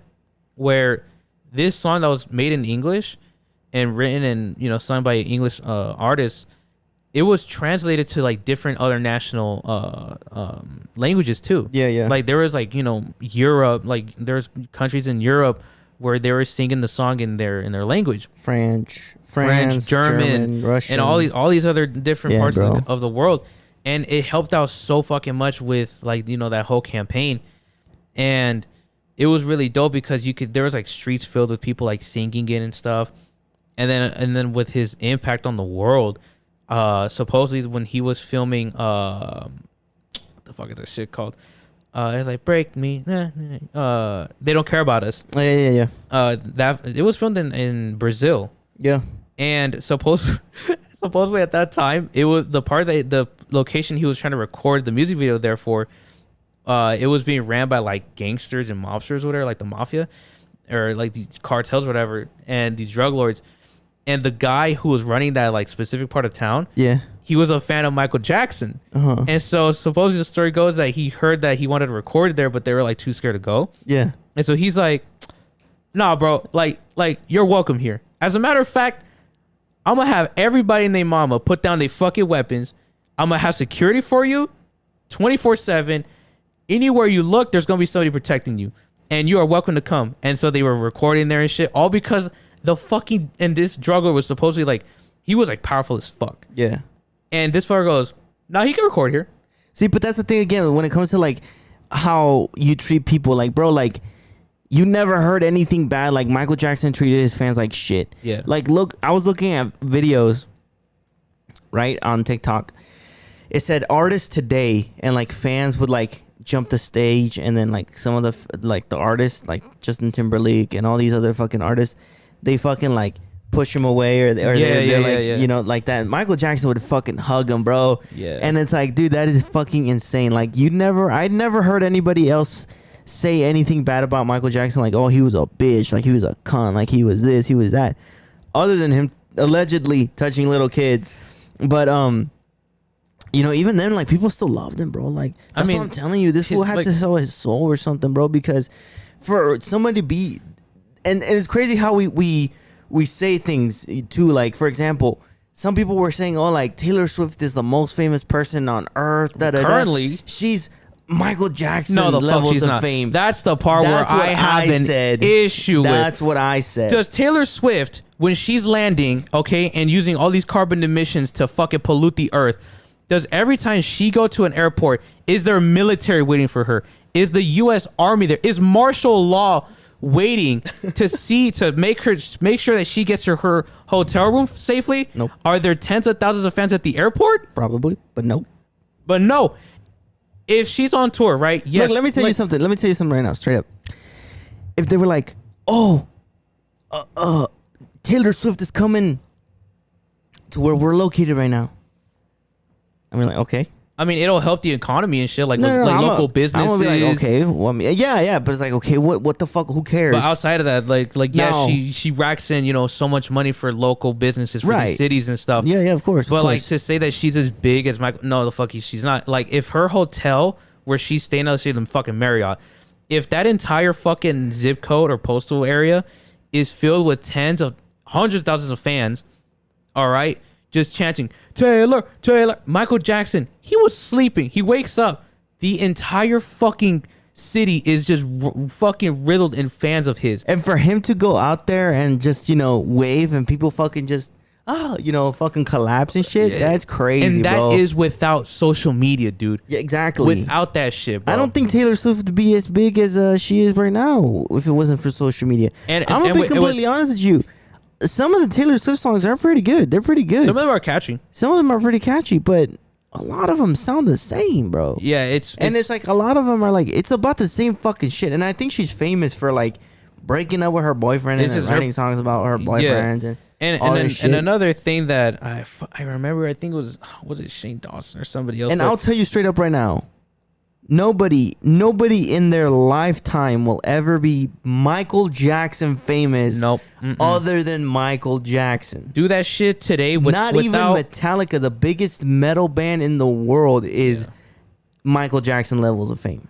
where this song that was made in English and written and sung by English artists, it was translated to like different other national languages too. Yeah. Like there was like Europe, like there's countries in Europe where they were singing the song in their language. French, German, Russian, and all these other different parts of the world. And it helped out so fucking much with like, that whole campaign. And it was really dope because there was like streets filled with people like singing it and stuff. And then with his impact on the world, supposedly when he was filming, what the fuck is that shit called? It's like Break Me. They Don't Care About Us. Yeah. That it was filmed in Brazil. Yeah. And supposedly at that time, it was the location he was trying to record the music video there for, it was being ran by like gangsters and mobsters or whatever, like the mafia or like these cartels or whatever, and these drug lords. And the guy who was running that like specific part of town, he was a fan of Michael Jackson. And so supposedly the story goes that he heard that he wanted to record there, but they were like too scared to go. Yeah. And so he's like, nah, bro, like you're welcome here. As a matter of fact, I'm going to have everybody and their mama put down their fucking weapons. I'm going to have security for you 24/7. Anywhere you look, there's going to be somebody protecting you. And you are welcome to come. And so they were recording there and shit. All because and this drug lord was supposedly like, he was like powerful as fuck. Yeah. And this fucker goes, nah, he can record here. See, but that's the thing again when it comes to like how you treat people. Like, bro, like you never heard anything bad. Like Michael Jackson treated his fans like shit. Yeah. Like, look, I was looking at videos, right, on TikTok. It said artists today, and like fans would like jump the stage, and then like some of the artists like Justin Timberlake and all these other fucking artists, they fucking like push him away, or they're like you know, like that. Michael Jackson would fucking hug him, bro. Yeah. And it's like, dude, that is fucking insane. Like I'd never heard anybody else say anything bad about Michael Jackson, like, oh, he was a bitch, like he was a cunt, like he was this, he was that, other than him allegedly touching little kids. But you know, even then, like, people still loved him, bro. Like, that's what I'm telling you. This fool had to sell his soul or something, bro, because for somebody to be, and it's crazy how we say things too. Like, for example, some people were saying, oh, like, Taylor Swift is the most famous person on earth. Currently, she's Michael Jackson levels of fame. That's the part where I have an issue with. That's what I said. Does Taylor Swift, when she's landing, okay, and using all these carbon emissions to fucking pollute the earth, does every time she go to an airport, is there military waiting for her? Is the U.S. Army there? Is martial law waiting to make sure that she gets to her hotel room safely? Nope. Are there tens of thousands of fans at the airport? Probably, but nope. But no. If she's on tour, right? Yes. Look, let me tell you something. Let me tell you something right now, straight up. If they were like, oh, Taylor Swift is coming to where we're located right now. I mean, like, okay. I mean, it'll help the economy and shit, like local businesses. I'm gonna be like, okay, well, I mean, yeah, but it's like, okay, what the fuck? Who cares? But outside of that, like, yeah, she racks in, you know, so much money for local businesses, for the cities and stuff. Yeah, of course. But like to say that she's as big as Michael, no, the fuck, she's not. Like, if her hotel where she's staying, let's say the fucking Marriott, if that entire fucking zip code or postal area is filled with hundreds of thousands of fans, all right, just chanting, Taylor, Michael Jackson, he was sleeping. He wakes up. The entire fucking city is just fucking riddled in fans of his. And for him to go out there and just, you know, wave and people fucking just, you know, fucking collapse and shit, that's crazy, and that bro. is without social media, dude. Yeah, exactly. Without that shit, bro. I don't think Taylor Swift would be as big as she is right now if it wasn't for social media. And I'm gonna be completely honest with you. Some of the Taylor Swift songs are pretty good. They're pretty good. Some of them are catchy. Some of them are pretty catchy, but a lot of them sound the same, bro. Yeah, it's like a lot of them are like, it's about the same fucking shit. And I think she's famous for like breaking up with her boyfriend and writing songs about her boyfriends and another thing that I remember, I think was it Shane Dawson or somebody else. And I'll tell you straight up right now, nobody in their lifetime will ever be Michael Jackson famous. Nope. Other than Michael Jackson. Do that shit today even Metallica, the biggest metal band in the world, is Michael Jackson levels of fame.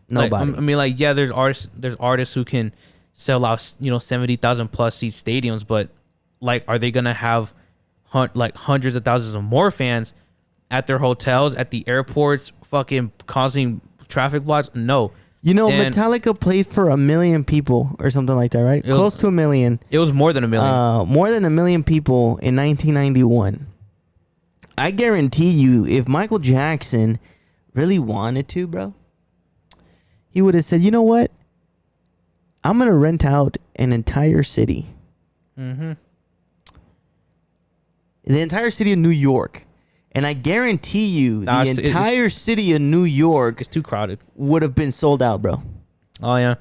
Nobody. Like, I mean, like, yeah, there's artists who can sell out, you know, 70,000 plus seat stadiums, but like, are they gonna have like hundreds of thousands of more fans at their hotels, at the airports, fucking causing traffic blocks? No. You know, Metallica played for 1 million people or something like that, right? Close to 1 million. It was more than 1 million. More than 1 million people in 1991. I guarantee you, if Michael Jackson really wanted to, bro, he would have said, you know what? I'm going to rent out an entire city. The entire city of New York. And I guarantee you, the entire city of New York, it's too crowded, would have been sold out, bro. Oh yeah.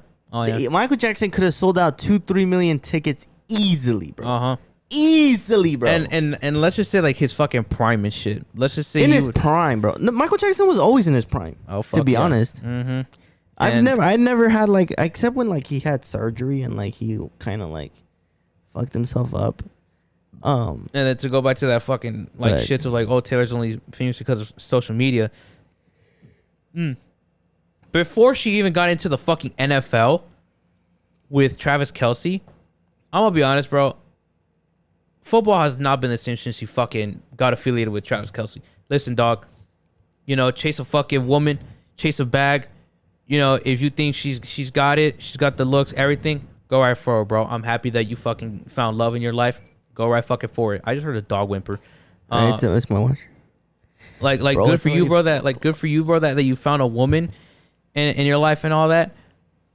Michael Jackson could have sold out 2-3 million tickets easily, bro. Easily, bro. And let's just say like his fucking prime and shit. Let's just say in his prime, bro. No, Michael Jackson was always in his prime. Oh, fuck, to be honest. I never had like, except when like he had surgery and like he kind of like fucked himself up. And then to go back to that fucking like shits of like, oh, Taylor's only famous because of social media. Before she even got into the fucking NFL with Travis Kelce, I'm gonna be honest, bro. Football has not been the same since she fucking got affiliated with Travis Kelce. Listen, dog. You know, chase a fucking woman, chase a bag. You know, if you think she's got it, she's got the looks, everything, go right for her, bro. I'm happy that you fucking found love in your life. Go right fucking for it. I just heard a dog whimper. It's my watch. Like Bro, good it's for you, already bro. Good for you, bro. That you found a woman in your life and all that.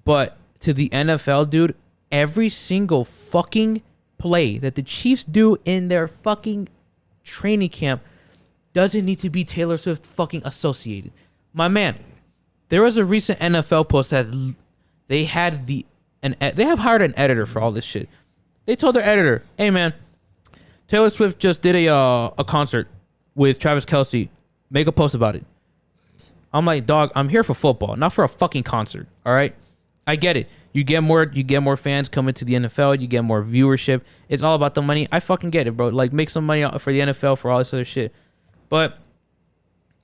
But to the NFL, dude, every single fucking play that the Chiefs do in their fucking training camp doesn't need to be Taylor Swift fucking associated. My man, there was a recent NFL post that they have hired an editor for all this shit. They told their editor, "Hey man, Taylor Swift just did a concert with Travis Kelce. Make a post about it." I'm like, dog, I'm here for football, not for a fucking concert. All right, I get it. You get more fans coming to the NFL. You get more viewership. It's all about the money. I fucking get it, bro. Like, make some money for the NFL for all this other shit. But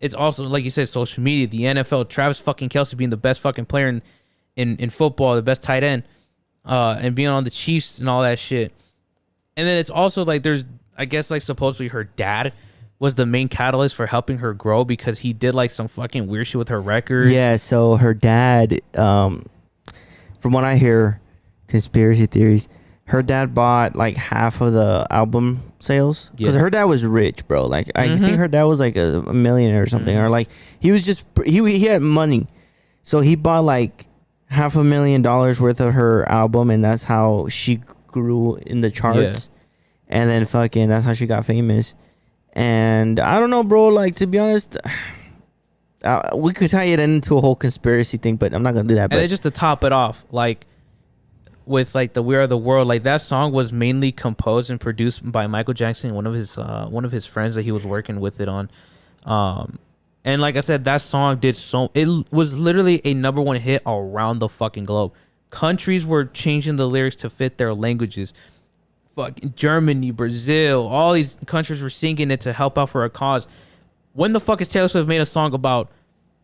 it's also, like you said, social media, the NFL, Travis fucking Kelce being the best fucking player in football, the best tight end, and being on the Chiefs and all that shit. And then it's also like there's, I guess, like supposedly her dad was the main catalyst for helping her grow because he did like some fucking weird shit with her records. Yeah, so her dad, from what I hear, conspiracy theories, her dad bought like half of the album sales because her dad was rich, bro. Like I think her dad was like a millionaire or something, or like he was just he had money, so he bought like $500,000 worth of her album, and that's how she grew in the charts. And then fucking that's how she got famous. And I don't know, bro. Like, to be honest, we could tie it into a whole conspiracy thing, but I'm not gonna do that. And then just to top it off, like with like the "We Are the World," like that song was mainly composed and produced by Michael Jackson, one of his friends that he was working with it on. And like I said, that song it was literally a #1 hit around the fucking globe. Countries were changing the lyrics to fit their languages. Fucking Germany, Brazil, all these countries were singing it to help out for a cause. When the fuck has Taylor Swift made a song about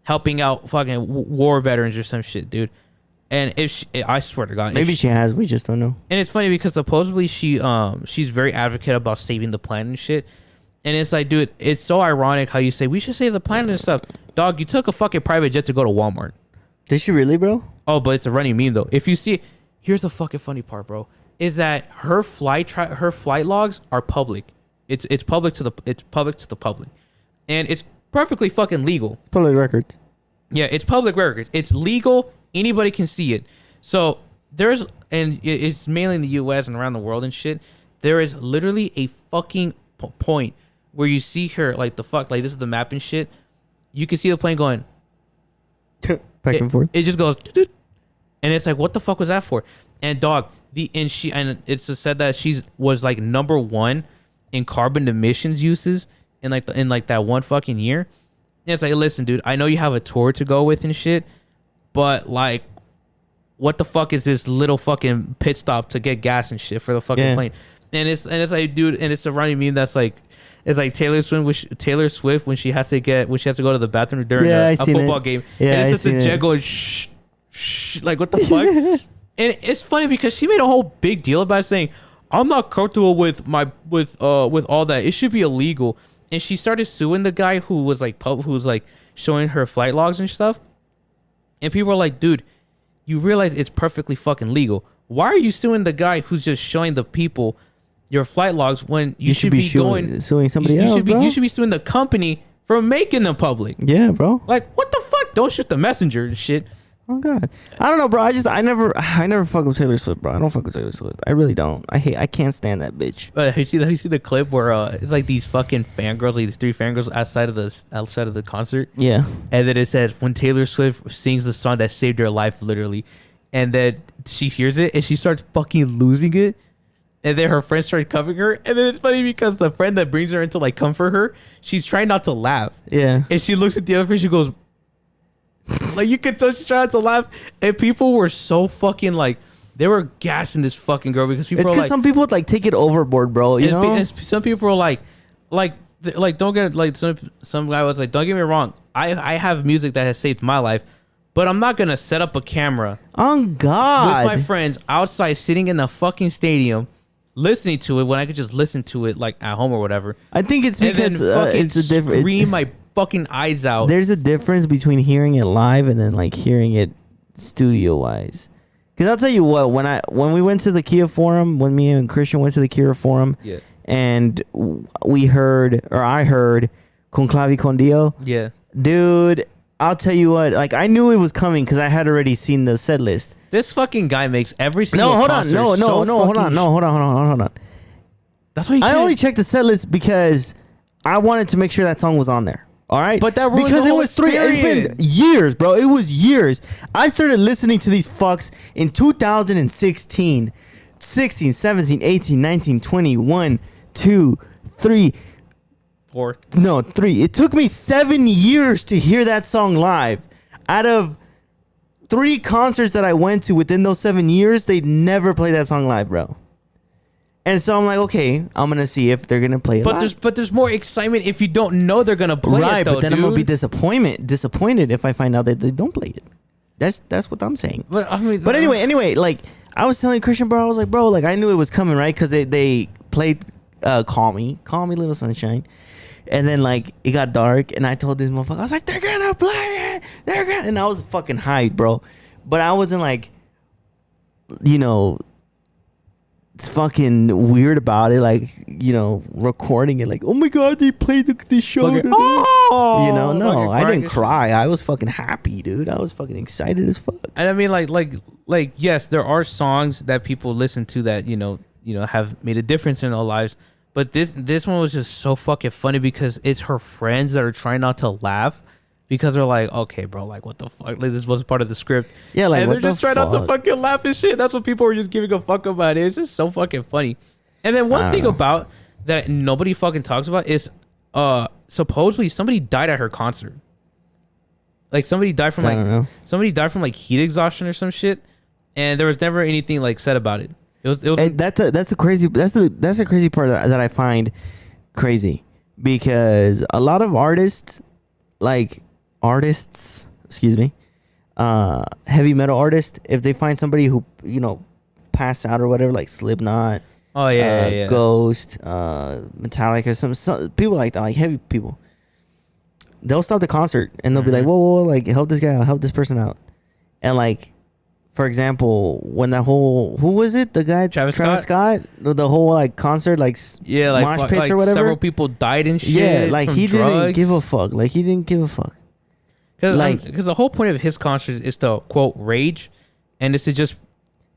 helping out fucking war veterans or some shit, dude? And I swear to God, maybe she has, we just don't know. And it's funny because supposedly she's very advocate about saving the planet and shit. And it's like, dude, it's so ironic how you say we should save the planet and stuff. Dog, you took a fucking private jet to go to Walmart. Did she really, bro? Oh, but it's a running meme though. If you see, here's the fucking funny part, bro. Is that her flight logs are public. It's public to the public, and it's perfectly fucking legal. Public records. Yeah, it's public records. It's legal. Anybody can see it. So it's mainly in the U.S. and around the world and shit. There is literally a fucking point where you see her like the fuck, like this is the map and shit. You can see the plane going back and forth. It just goes, and it's like, what the fuck was that for? And dog. And it's said that she was like #1 in carbon emissions uses in that one fucking year. And it's like, listen, dude, I know you have a tour to go with and shit, but like, what the fuck is this little fucking pit stop to get gas and shit for the fucking plane? And it's like, dude, and it's a running meme that's like, it's like Taylor Swift when she has to go to the bathroom during a football game. Yeah, and it's just a jet going shh, like what the fuck. And it's funny because she made a whole big deal about it, saying, "I'm not comfortable with all that. It should be illegal." And she started suing the guy who was like showing her flight logs and stuff. And people are like, "Dude, you realize it's perfectly fucking legal. Why are you suing the guy who's just showing the people your flight logs when you should be suing somebody else, bro? You should be suing the company for making them public." Yeah, bro. Like, what the fuck? Don't shoot the messenger and shit. Oh God, I don't know, bro. I never fuck with Taylor Swift, bro. I don't fuck with Taylor Swift. I really don't. I can't stand that bitch. You see the clip where it's like these fucking fangirls, like these 3 fangirls outside of the concert. Yeah. And then it says when Taylor Swift sings the song that saved her life, literally, and then she hears it and she starts fucking losing it, and then her friends start covering her, and then it's funny because the friend that brings her in to like comfort her, she's trying not to laugh. Yeah. And she looks at the other friend, she goes. Like, you could tell she's trying to laugh, and people were so fucking like, they were gassing this fucking girl because people. It's because some people would like take it overboard, bro. You know, and some people were like don't get like some guy was like, don't get me wrong, I have music that has saved my life, but I'm not gonna set up a camera on God with my friends outside sitting in the fucking stadium listening to it when I could just listen to it like at home or whatever. I think it's because it's a different. Scream my fucking eyes out. There's a difference between hearing it live and then like hearing it studio wise. Because I'll tell you what, when we went to the Kia Forum, when me and Christian went to the Kia Forum, yeah, and I heard Con Clavi Con Dio. Yeah. Dude, I'll tell you what. Like, I knew it was coming because I had already seen the set list. This fucking guy makes every single Hold concert on. Hold on. That's why I only checked the set list because I wanted to make sure that song was on there. All right, but that ruins because the whole it was it's been years, bro. It was years. I started listening to these fucks in 2016, 16, 17, 18, 19, 20, 1, 2, 3, 4. No, 3. It took me 7 years to hear that song live. Out of 3 concerts that I went to within those 7 years, they never played that song live, bro. And so I'm like, okay, I'm gonna see if they're gonna play it. But there's more excitement if you don't know they're gonna play it, though, but then dude. I'm gonna be disappointed if I find out that they don't play it. That's what I'm saying. But I mean, anyway, like I was telling Christian, bro, I was like, bro, like I knew it was coming, right? Because they played Call Me Little Sunshine, and then like it got dark, and I told this motherfucker, I was like, they're gonna play it, and I was fucking hyped, bro. But I wasn't like, you know, it's fucking weird about it, like, you know, recording it, like, oh my god, they played the show. Oh, you know, no, I didn't cry. I was fucking happy, dude. I was fucking excited as fuck. And I mean, like, yes, there are songs that people listen to that you know have made a difference in their lives. But this one was just so fucking funny because it's her friends that are trying not to laugh. Because they're like, okay, bro, like, what the fuck? Like, this wasn't part of the script. Yeah, like, and what they're just trying not to fucking laugh and shit. That's what people were just giving a fuck about. It's just so fucking funny. And then one thing about that nobody fucking talks about is, supposedly somebody died at her concert. Like, somebody died from like heat exhaustion or some shit, and there was never anything like said about it. It was. And that's the crazy part that I find crazy, because a lot of artists, heavy metal artists, if they find somebody who, you know, passed out or whatever, like Slipknot, Ghost, Metallica, some people like that, like heavy people, they'll stop the concert and they'll be like, whoa, like, help this guy out, help this person out. And like, for example, when that whole, who was it, the guy Travis Scott, the whole like concert, like mosh pits or whatever, several people died and shit. Yeah, like he didn't give a fuck. Like he didn't give a fuck. Because the whole point of his concert is to, quote, rage, and it's to just.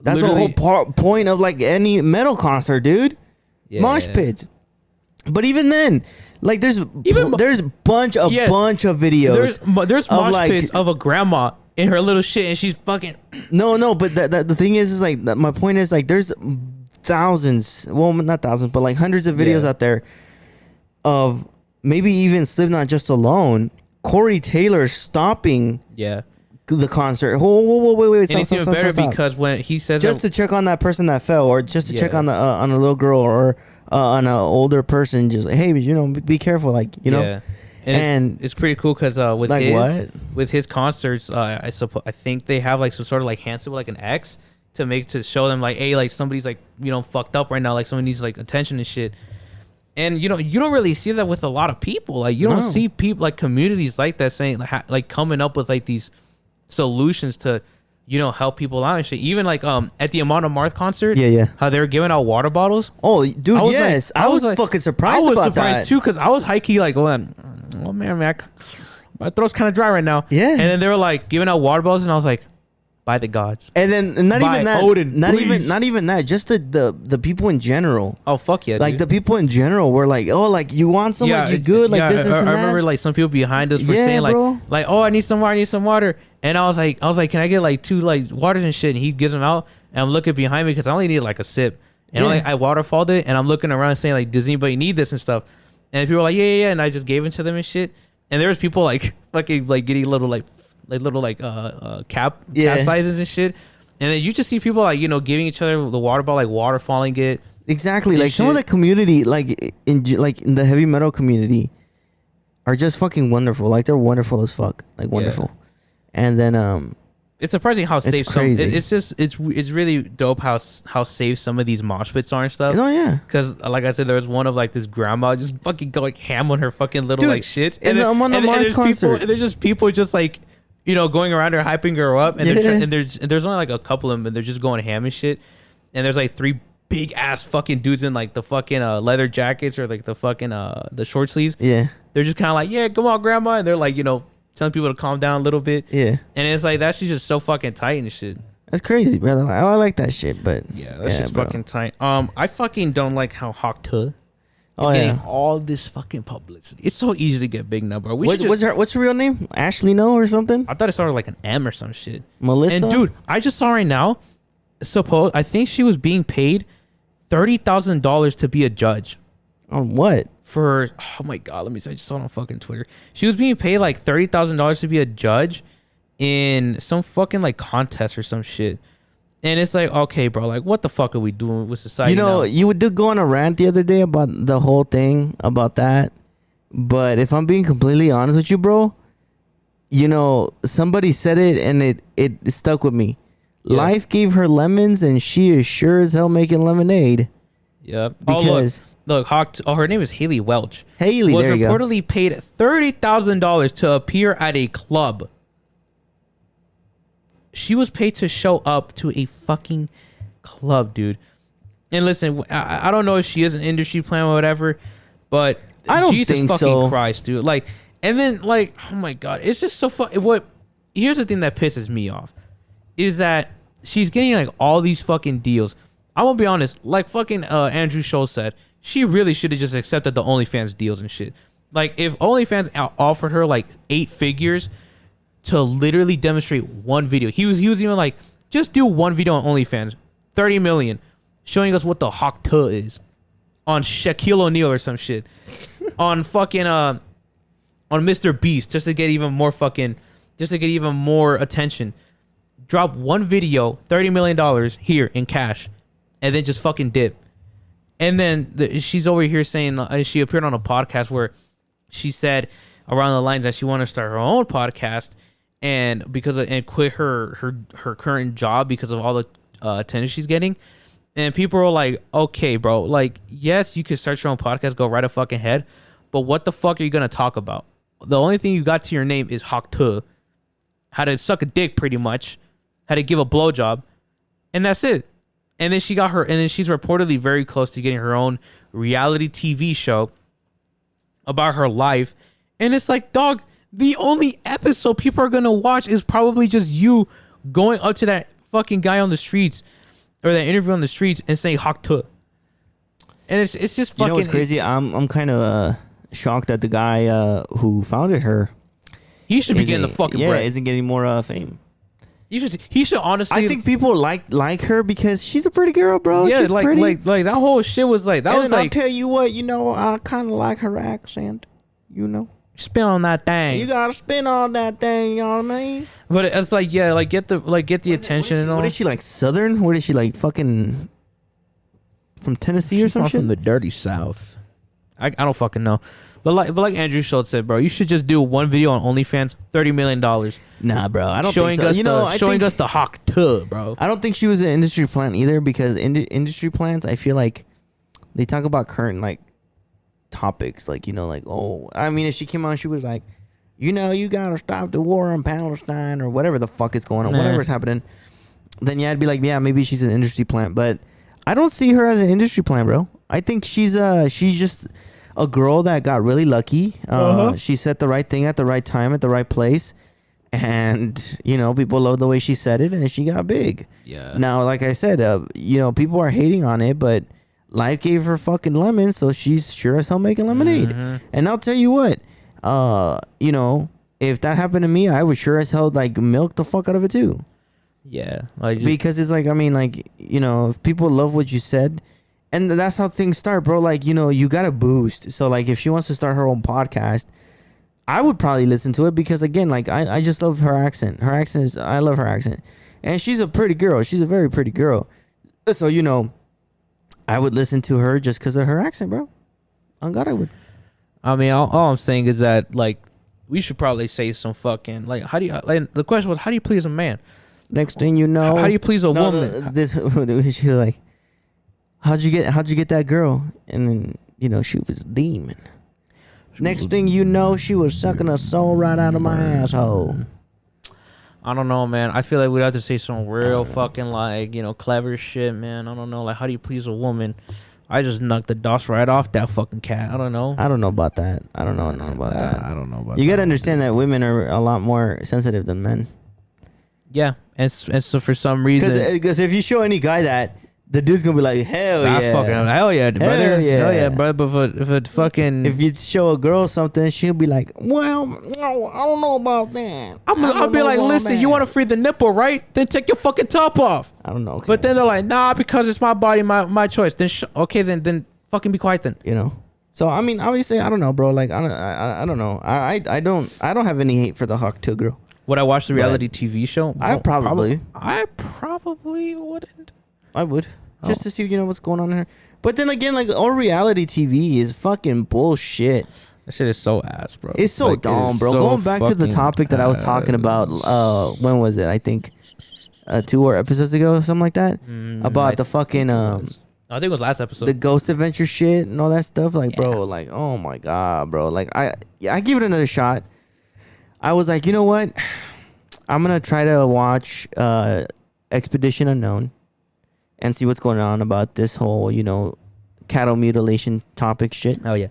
That's the whole point of like any metal concert, dude. Yeah. Mosh pits. But even then, like there's bunch of videos. There's mosh pits of a grandma in her little shit, and she's fucking. No, but the thing is like my point is like there's thousands, well, not thousands, but like hundreds of videos out there of maybe even Slipknot just alone. Corey Taylor stopping the concert. Wait. And it's even better because when he says just to check on that person that fell, or just to check on a little girl, or on an older person, just like, hey, you know, be careful, like, you know. Yeah. And it's pretty cool because with his concerts, I think they have like some sort of like hand symbol, like an X, to show them like, hey, like somebody's like, you know, fucked up right now, like someone needs like attention and shit. And you don't really see that with a lot of people. Like you don't see people, like communities like that saying like coming up with like these solutions to, you know, help people out and shit. Even like at the Amon Amarth concert, how they were giving out water bottles. Oh, dude, I was fucking surprised about that. I was surprised too because I was high key like, oh man, my throat's kind of dry right now. Yeah. And then they were like giving out water bottles, and I was like, by the gods. And then not by even that, Odin, not even that, just the people in general. Oh fuck yeah, like dude. The people in general were like, oh, like you want some, like you good, like this and that. I remember like some people behind us were saying like, oh, I need some water, and I was like, can I get like 2 like waters and shit? And he gives them out, and I'm looking behind me because I only need like a sip, and I waterfalled it, and I'm looking around saying like, does anybody need this and stuff? And people were like, yeah, and I just gave it to them and shit. And there was people like fucking like getting little cap sizes and shit. And then you just see people like, you know, giving each other the water bottle, like waterfalling it. Exactly. Like some of the community, like in the heavy metal community, are just fucking wonderful. Like they're wonderful as fuck. Like wonderful. And then it's surprising how safe it's really dope how safe some of these mosh pits are and stuff. Oh yeah. Because like I said, there was one of like this grandma just fucking going ham on her fucking little like shit. And there's just people just like, you know, going around her, hyping her up, and there's only like a couple of them, and they're just going ham and shit. And there's like 3 big ass fucking dudes in like the fucking leather jackets or like the fucking the short sleeves. Yeah. they're just kind of like, yeah, come on, grandma, and they're like, telling people to calm down a little bit. Yeah. And it's like that shit's just so fucking tight and shit. That's crazy, brother. I like that shit, but Yeah, that's just fucking tight. I fucking don't like how Hawk2 is getting all this fucking publicity. It's so easy to get big now, bro. What's her real name? Ashley No or something? I thought it started like an M or some shit. Melissa? And dude, I just saw right now. I think she was being paid $30,000 to be a judge. On what? For oh my god, let me see. I just saw it on fucking Twitter. She was being paid like $30,000 to be a judge in some fucking like contest or some shit. And it's like, okay, bro, like what the fuck are we doing with society? You did go on a rant the other day about the whole thing about that. But if I'm being completely honest with you, bro, somebody said it and it stuck with me. Yeah. Life gave her lemons and she is sure as hell making lemonade. Yep. Because look, her name is Haley Welch. Haley, was there you reportedly paid $30,000 to appear at a club. She was paid to show up to a fucking club, dude. And listen, I don't know if she is an industry plant or whatever, but I don't Jesus think fucking so. Christ, dude. Like, and then like, oh my god, it's just so fun. Here's the thing that pisses me off is that she's getting like all these fucking deals. I won't be honest, like fucking Andrew Schultz said, she really should have just accepted the OnlyFans deals and shit. Like if OnlyFans offered her like 8 figures to literally demonstrate one video, he was even like, just do one video on OnlyFans, 30 million, showing us what the Hawk2 is on Shaquille O'Neal or some shit, on fucking on Mr. Beast, just to get even more attention. Drop one video, $30 million here in cash, and then just fucking dip. And then she's over here saying she appeared on a podcast where she said around the lines that she wanted to start her own podcast and quit her current job because of all the attention she's getting. And people are like, okay, bro, like, yes, you can start your own podcast, go right a fucking head, but what the fuck are you gonna talk about? The only thing you got to your name is Hawk2, how to suck a dick, pretty much, how to give a blowjob, and that's it. And then she's reportedly very close to getting her own reality TV show about her life. And it's like, dog, the only episode people are gonna watch is probably just you going up to that fucking guy on the streets or that interview on the streets and saying Hawk2. And it's just fucking. You know what's crazy? I'm kind of shocked that the guy who founded her, he should be getting the fucking bread. Isn't getting more fame. He should honestly. I think people like her because she's a pretty girl, bro. Yeah, she's like pretty. like that whole shit was like that. And was like, I'll tell you what, I kind of like her accent. Spin on that thing. You gotta spin on that thing. You know what I mean? But it's like, yeah, like get the attention and all. What is she, like, Southern? What is she, like, fucking from Tennessee or some shit? From the dirty South. I don't fucking know. But like Andrew Schultz said, bro, you should just do one video on OnlyFans, $30 million. Nah, bro, I don't think so. Showing us the Hawk2, bro. I don't think she was an industry plant either, because industry plants, I feel like they talk about current, like, topics, like, like, oh, I mean, if she came on, she was like, you gotta stop the war in Palestine or whatever the fuck is going on, whatever's happening, then yeah, I'd be like, yeah, maybe she's an industry plant. But I don't see her as an industry plant, bro. I think she's just a girl that got really lucky. She said the right thing at the right time at the right place, and people love the way she said it, and she got big. Yeah. Now, like I said, people are hating on it, but life gave her fucking lemons, so she's sure as hell making lemonade. Mm-hmm. And I'll tell you what, if that happened to me, I would sure as hell like milk the fuck out of it too. Yeah, because it's like, I mean, like, if people love what you said, and that's how things start, bro. Like, you gotta boost. So like, if she wants to start her own podcast, I would probably listen to it, because again, like, I just love her accent. I love her accent, and she's a pretty girl. She's a very pretty girl. So I would listen to her just because of her accent, bro. On God, I would. I mean, all I'm saying is that, like, we should probably say some fucking, like, the question was, how do you please a man? Next thing you know, how do you please a woman? She was like, how'd you get that girl? And then, she was a demon. Next thing you know, she was sucking a soul right out of my asshole. I don't know, man. I feel like we'd have to say some real fucking, like, clever shit, man. I don't know. Like, how do you please a woman? I just knocked the dust right off that fucking cat. I don't know. I don't know about that. I don't know about that. I don't know about You that. gotta understand that women are a lot more sensitive than men. Yeah, and so for some reason, Because if you show any guy that, the dude's gonna be like, hell that's yeah, fucking hell yeah, brother. Hell yeah, brother. But if it fucking, If you show a girl something, she'll be like, well, no, I don't know about that. I'll be like, listen, you want to free the nipple, right? Then take your fucking top off. I don't know. Okay. But then they're like, nah, because it's my body, my choice. Then okay, then fucking be quiet then. You know. So I mean, obviously, I don't know, bro. Like I don't know. I don't have any hate for the Hawk 2 girl. Would I watch the reality TV show? I probably wouldn't. I would. Just to see, what's going on in her. But then again, like, all reality TV is fucking bullshit. That shit is so ass, bro. It's so dumb, bro. Going back to the topic that I was talking about, when was it? I think 2 or episodes ago, something like that. About the fucking I think it was last episode. the Ghost Adventure shit and all that stuff. Like, bro, like, oh my god, bro. Like, I give it another shot. I was like, you know what? I'm gonna try to watch Expedition Unknown and see what's going on about this whole, cattle mutilation topic shit. Oh yeah.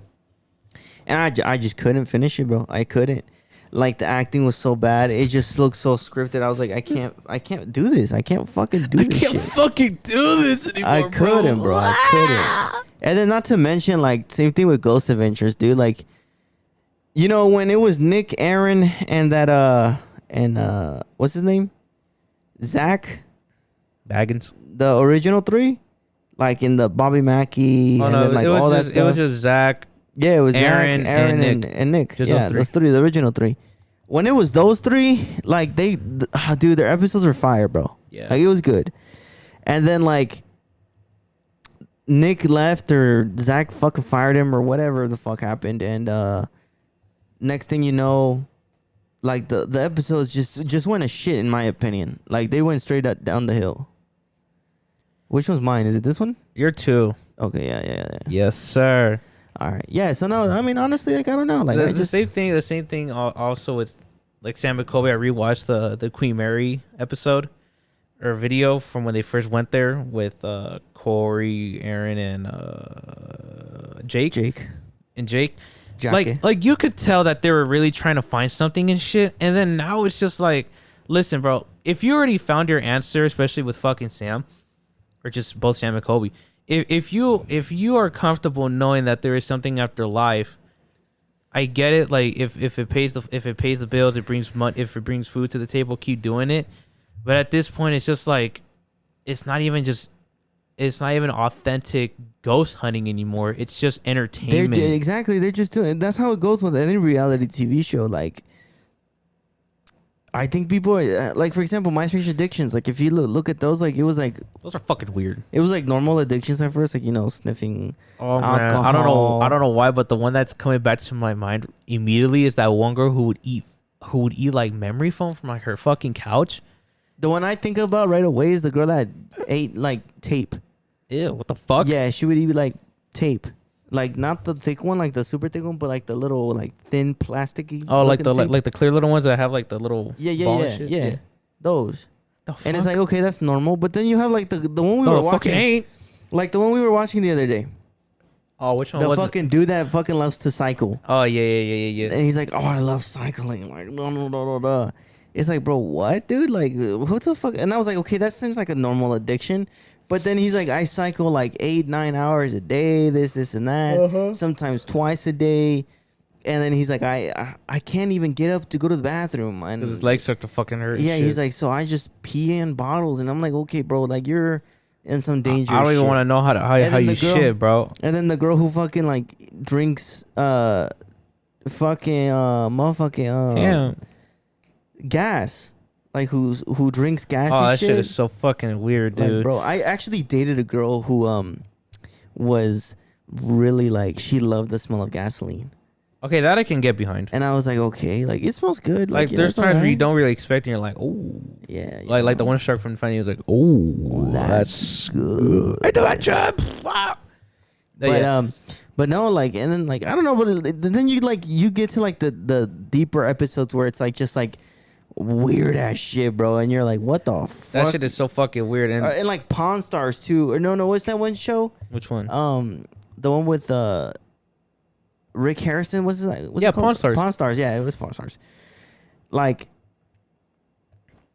And I just couldn't finish it, bro. I couldn't. Like, the acting was so bad. It just looked so scripted. I was like, I can't do this. I can't fucking do this shit. I can't fucking do this anymore, I couldn't, bro. I couldn't. And then not to mention, like, same thing with Ghost Adventures, dude. Like, when it was Nick, Aaron, and that, what's his name? Zach? Baggins. The original 3? Like, in the Bobby Mackey, and then, like, all that stuff. It was just Zach. Yeah, it was Aaron, Zach, Aaron, and Nick. and Nick. Just Yeah, those 3. The original 3. When it was those 3, like, dude, their episodes were fire, bro. Yeah. Like, it was good. And then, like, Nick left, or Zach fucking fired him, or whatever the fuck happened. And next thing you know, like, the episodes just went to shit, in my opinion. Like, they went straight down the hill. Which one's mine? Is it this one? You're 2. Okay, yeah. Yes, sir. All right. Yeah, so no, I mean, honestly, like, I don't know. Like, The same thing also with, like, Sam and Kobe. I rewatched the Queen Mary episode or video from when they first went there with Corey, Aaron, and Jake. Jackie. Like you could tell that they were really trying to find something and shit. And then now it's just like, listen, bro, if you already found your answer, especially with fucking Sam, or just both Sam and Kobe, if you are comfortable knowing that there is something after life, I get it. Like, if it pays the bills, it brings money. If it brings food to the table, keep doing it. But at this point, it's just like, it's not even authentic ghost hunting anymore. It's just entertainment. Exactly. They're just doing. That's how it goes with any reality TV show. Like, I think people are, like, for example, My Strange Addictions. Like, if you look at those, like, it was like, those are fucking weird. It was like normal addictions at first, like, sniffing. Oh alcohol. man, I don't know why, but the one that's coming back to my mind immediately is that one girl who would eat like memory foam from, like, her fucking couch. The one I think about right away is the girl that ate, like, tape. Ew, what the fuck? Yeah, she would eat, like, tape. Like, not the thick one, like the super thick one, but like the little, like, thin plasticky. Oh, like the clear little ones that have, like, the little ball and shit? Yeah. Those. The fuck? And it's like, okay, that's normal. But then you have, like, the one we were watching. Ain't. Like the one we were watching the other day. Oh, which one the was fucking dude that fucking loves to cycle. Oh yeah. And he's like, oh, I love cycling. Like, no. It's like, bro, what, dude? Like, what the fuck? And I was like, okay, that seems like a normal addiction. But then he's like, I cycle like 8-9 hours a day, this and that, sometimes twice a day. And then he's like, I can't even get up to go to the bathroom. Because his legs start to fucking hurt. Yeah, he's like, so I just pee in bottles. And I'm like, okay, bro, like, you're in some danger. I don't even want to know how you shit, bro. And then the girl who fucking, like, drinks motherfucking gas. Like, who drinks gas and that shit. shit is so fucking weird, dude. Like, bro, I actually dated a girl who was really, like, she loved the smell of gasoline. Okay, that I can get behind. And I was like, okay, like, it smells good. Like there's times where you don't really expect, and you're like, oh, yeah. Like the one shark from Funny was like, oh, that's good. I do that job. But no, like, and then, like, I don't know, but then you get to, like, the deeper episodes where it's like just like weird ass shit, bro. And you're like, what the fuck? That shit is so fucking weird. And like Pawn Stars too. Or no, what's that one show? Which one? The one with Rick Harrison. What's it Yeah, Pawn Stars. Pawn Stars. Yeah, it was Pawn Stars. Like,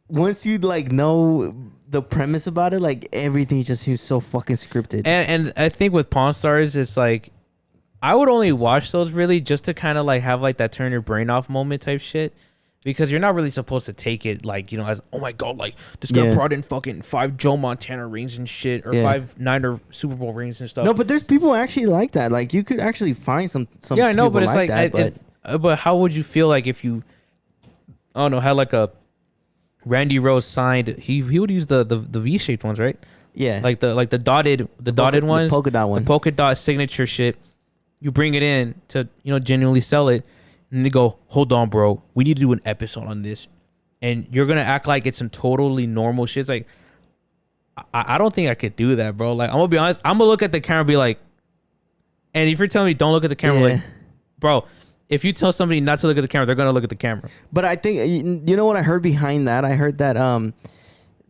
once you like know the premise about it, like everything just seems so fucking scripted. And I think with Pawn Stars, it's like I would only watch those really just to kind of like have like that turn your brain off moment type shit. Because you're not really supposed to take it like, you know, as, oh my God, like this guy brought in fucking 5 Joe Montana rings and shit, or 5 Niner Super Bowl rings and stuff. No, but there's people actually like that. Like you could actually find some. Yeah, I know, but it's like like, that, but how would you feel like if you, I don't know, had like a Randy Rose signed? He would use the V-shaped ones, right? Yeah, like the dotted ones, the polka dot one, the polka dot signature shit. You bring it in to, you know, genuinely sell it. And they go, hold on, bro. We need to do an episode on this. And you're going to act like it's some totally normal shit. It's like, I don't think I could do that, bro. Like, I'm going to be honest. I'm going to look at the camera and be like, and if you're telling me don't look at the camera, like, bro, if you tell somebody not to look at the camera, they're going to look at the camera. But I think, you know what I heard behind that? I heard that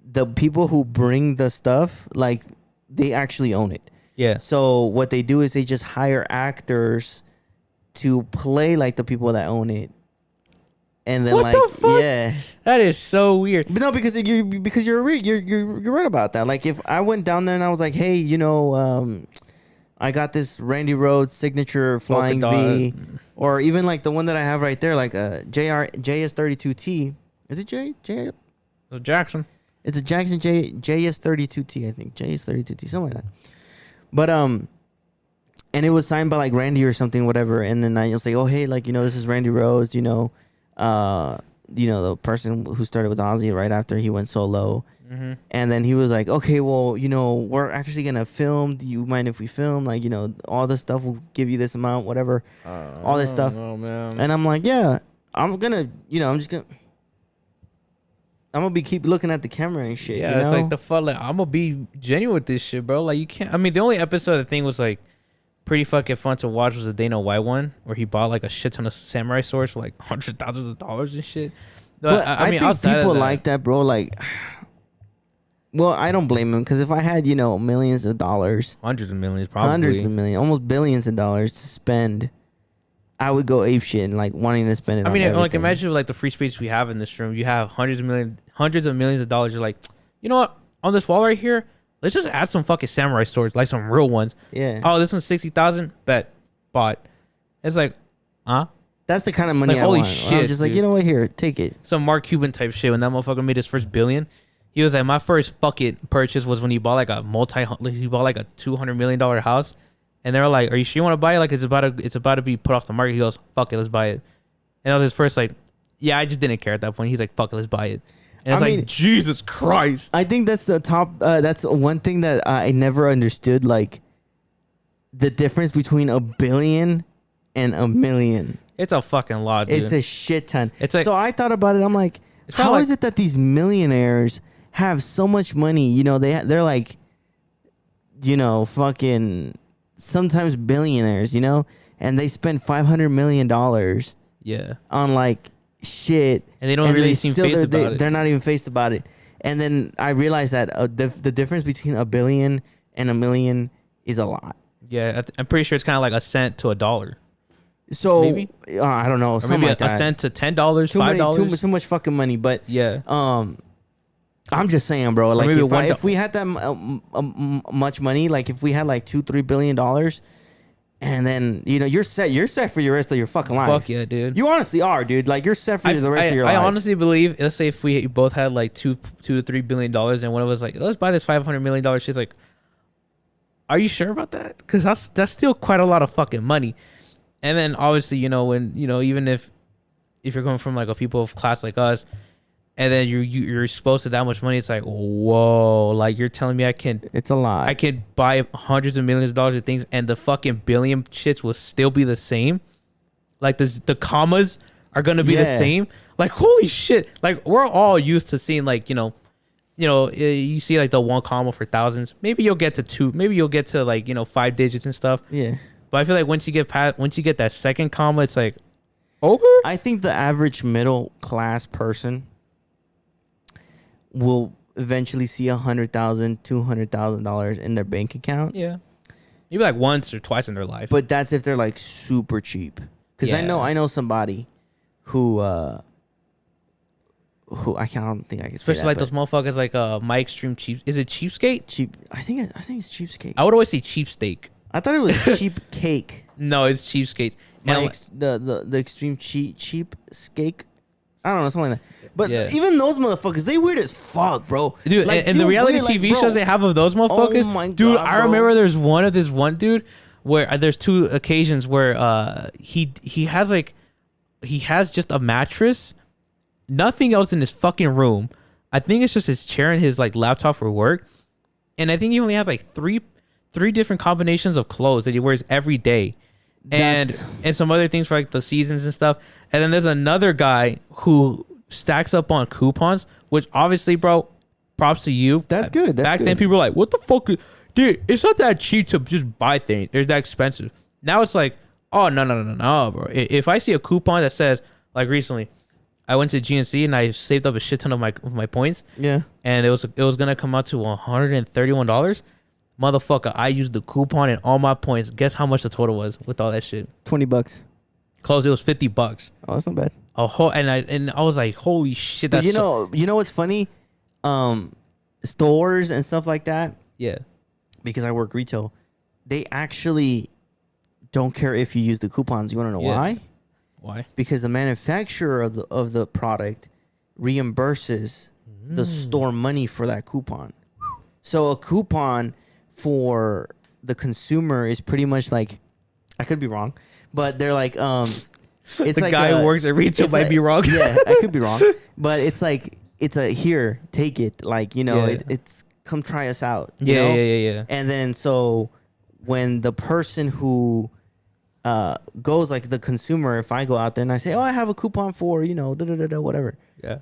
the people who bring the stuff, like, they actually own it. Yeah. So what they do is they just hire actors to play like the people that own it, and then what the fuck? Yeah, that is so weird. But no, because you're right about that. Like if I went down there and I was like, hey, you know, I got this Randy Rhoads signature flying V, or even like the one that I have right there, like a JS32T. Is it J? Jackson. It's a Jackson JS32T, I think. JS32T, something like that. But and it was signed by like Randy or something, whatever. And then I was like, oh hey, like, you know, this is Randy Rhoads, you know, the person who started with Ozzy right after he went solo. Mm-hmm. And then he was like, okay, well, you know, we're actually gonna film. Do you mind if we film? Like, you know, all this stuff will give you this amount, whatever, all this stuff. Oh man. And I'm like, yeah, I'm gonna be keep looking at the camera and shit. Yeah, you know? It's like the fuck. Like, I'm gonna be genuine with this shit, bro. Like, you can't. I mean, the only episode the thing was like pretty fucking fun to watch was the Dana White one, where he bought like a shit ton of samurai swords for like $100,000s and shit. But I mean, think people like that, bro. Like, well, I don't blame him, because if I had, you know, millions of dollars, hundreds of millions, probably hundreds of millions, almost billions of dollars to spend, I would go ape shit and like wanting to spend it. I mean, on like imagine like the free space we have in this room. You have hundreds of millions of dollars. You're like, you know what? On this wall right here, let's just add some fucking samurai swords, like some real ones. Yeah. Oh, this one's 60,000. Bet. Bought. It's like, huh? That's the kind of money like, I holy want. shit, I'm just like, dude. You know what? Here, take it. Some Mark Cuban type shit. When that motherfucker made his first billion, he was like, my first fucking purchase was when he bought like a $200 million house, and they were like, are you sure you want to buy it? Like it's about to be put off the market. He goes, fuck it, let's buy it. And that was his first like, yeah, I just didn't care at that point. He's like, fuck it, let's buy it. And it's like, Jesus Christ. I think that's the top. That's one thing that I never understood, like the difference between a billion and a million. It's a fucking lot, dude. It's a shit ton. It's like, so I thought about it. I'm like, how is it that these millionaires have so much money? You know, they're like, you know, fucking sometimes billionaires, you know, and they spend $500 million on like shit, and they don't really seem phased about it. They're not even phased about it. And then I realized that the difference between a billion and a million is a lot. Yeah, I'm pretty sure it's kind of like a cent to a dollar. So maybe? I don't know, or something maybe like that. A cent to $10, $5. Too much fucking money. But yeah, I'm just saying, bro. Like if we had that much money, like if we had like $2-3 billion, and then you know you're set for your rest of your fucking life. Fuck yeah, dude. You honestly are, dude. Like you're set for the rest of your life. I honestly believe, let's say if we both had like $2 to $3 billion, and one of us like, let's buy this $500 million shit. Like, are you sure about that? Because that's still quite a lot of fucking money. And then obviously, you know, when, you know, even if you're going from like a people of class like us, and then you're exposed to that much money, it's like, whoa, like you're telling me it's a lot. I can buy hundreds of millions of dollars of things, and the fucking billion shits will still be the same. Like the commas are gonna be the same. Like, holy shit! Like, we're all used to seeing like, you know, you see like the one comma for thousands. Maybe you'll get to 2. Maybe you'll get to like, you know, 5 digits and stuff. Yeah. But I feel like once you get that second comma, it's like, okay. I think the average middle class person will eventually see $100,000, $200,000 in their bank account. Yeah. Maybe like once or twice in their life. But that's if they're like super cheap. Because I know somebody who I don't think I can say especially that, like those motherfuckers like my extreme cheap. Is it cheapskate? cheap. I think it's cheapskate. I would always say cheapsteak. I thought it was cheap cake. No, it's cheapskate. And The extreme cheap skate. I don't know, something like that. But Yeah. even those motherfuckers, they weird as fuck, bro. dude, Like, and the reality weird, TV bro. shows they have of those motherfuckers, Oh my dude. God, I bro. remember there's one of this one dude where there's two occasions where he has just a mattress, nothing else in his fucking room. I think it's just his chair and his like laptop for work, and I think he only has like three different combinations of clothes that he wears every day. And some other things for like the seasons and stuff. And then there's another guy who stacks up on coupons, which obviously, bro, props to you. That's good. That's Back good. then, people were like, "What the fuck, dude? It's not that cheap to just buy things. It's that expensive." Now it's like, "Oh no, bro. If I see a coupon that says like recently, I went to GNC and I saved up a shit ton of my points, Yeah. and it was gonna come out to $131." Motherfucker, I used the coupon and all my points. Guess how much the total was with all that shit? $20. Close. It was $50. Oh, that's not bad. A whole and I was like, holy shit! But That's you know what's funny? Stores and stuff like that. yeah. Because I work retail, they actually don't care if you use the coupons. You want to know Yeah. why? Why? Because the manufacturer of the product reimburses the store money for that coupon. So a coupon for the consumer is pretty much like, I could be wrong, but they're like it's The like guy who works at retail it's might like- be wrong. Yeah, I could be wrong, but it's like it's a here, take it, like Yeah. it's come try us out. You Yeah, know? yeah. And then so when the person who goes, like the consumer, if I go out there and I say, oh, I have a coupon for whatever, Yeah.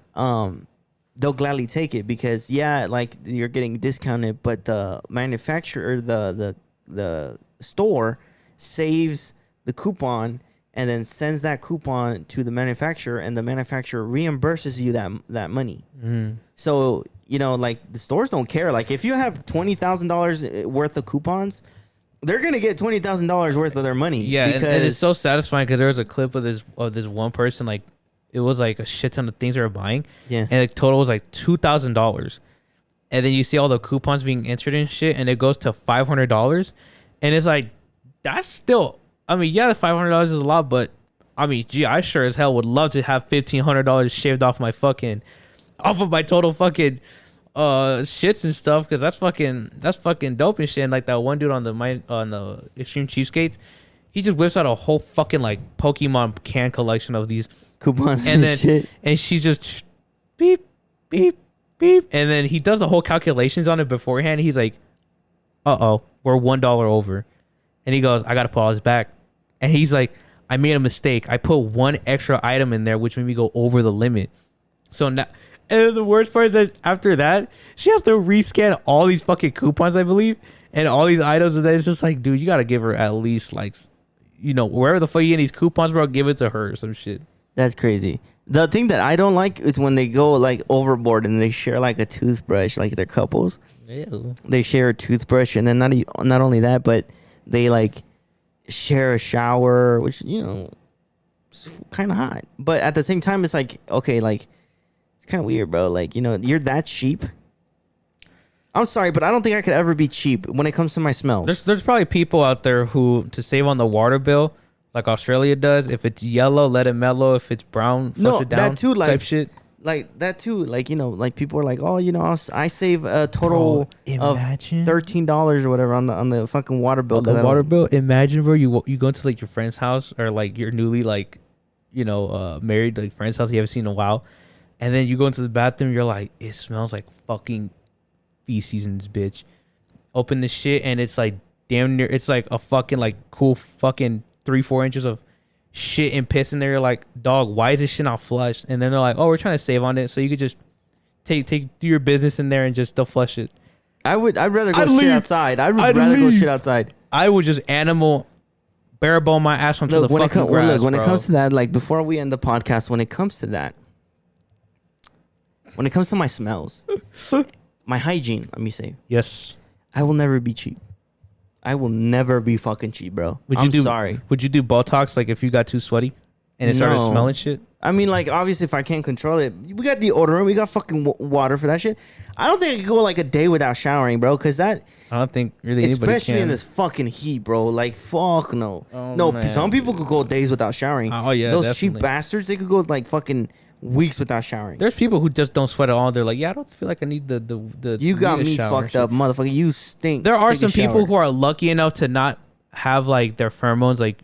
they'll gladly take it because like you're getting discounted, but the manufacturer, the store saves the coupon and then sends that coupon to the manufacturer, and the manufacturer reimburses you that money. So like the stores don't care. Like if you have $20,000 worth of coupons, they're gonna get $20,000 worth of their money. Yeah, because and it's so satisfying because there was a clip of this one person, like it was like a shit ton of things they were buying, yeah. and the total was like $2,000, and then you see all the coupons being entered and shit, and it goes to $500, and it's like that's still. I mean, yeah, the $500 is a lot, but I mean, gee, I sure as hell would love to have $1,500 shaved off my total fucking shits and stuff, because that's fucking dope and shit. And like that one dude on the Extreme Cheapskates, he just whips out a whole fucking like Pokemon can collection of these Coupons and then shit. and she's just beep beep beep, and then he does the whole calculations on it beforehand. He's like, we're $1 over, and he goes, I gotta pull this back, and he's like, I made a mistake. I put one extra item in there, which made me go over the limit. So now, and the worst part is that after that, she has to rescan all these fucking coupons, I believe, and all these items. And then it's just like, dude, you gotta give her at least like, wherever the fuck you get these coupons, bro, give it to her or some shit. That's crazy. The thing that I don't like is when they go like overboard and they share like a toothbrush, like they're couples. Ew. They share a toothbrush, and then not only that, but they like share a shower, which it's kind of hot. But at the same time, it's like, okay, like it's kind of weird, bro. Like you're that cheap. I'm sorry, but I don't think I could ever be cheap when it comes to my smells. There's probably people out there who, to save on the water bill, like Australia does, if it's yellow, let it mellow. If it's brown, flush it down. That too, like type shit. Like that too, like like people are like, oh, I save a total of $13 or whatever on the fucking water bill. On the water bill. Imagine, bro, you go into like your friend's house, or like your newly like married like friend's house you haven't seen in a while, and then you go into the bathroom, you're like, it smells like fucking feces in this bitch. Open this shit, and it's like damn near, it's like a fucking like cool fucking 3-4 inches of shit and piss in there. You're like, dog, why is this shit not flushed? And then they're like, oh, we're trying to save on it, so you could just do your business in there and just they'll flush it. I'd rather go shit outside. I'd rather go shit outside. I would just bare bone my ass onto the fucking grass. When it bro. comes to that, like before we end the podcast, when it comes to that, when it comes to my smells, my hygiene, let me say, Yes. I will never be cheap. I will never be fucking cheap, bro. I'm sorry. Would you do Botox like if you got too sweaty and it started No. smelling shit? I mean, like, obviously, if I can't control it, we got deodorant, we got fucking water for that shit. I don't think I could go like a day without showering, bro, because that, I don't think really anybody especially can. in this fucking heat, bro. Like, fuck no. Oh, No, man. some people could go days without showering. Oh, yeah, Those definitely. cheap bastards, they could go like fucking weeks without showering. There's people who just don't sweat at all. They're like, yeah, I don't feel like I need the. You got need a me shower fucked up, motherfucker. You stink. There are Take a some people shower. who are lucky enough to not have like their pheromones, like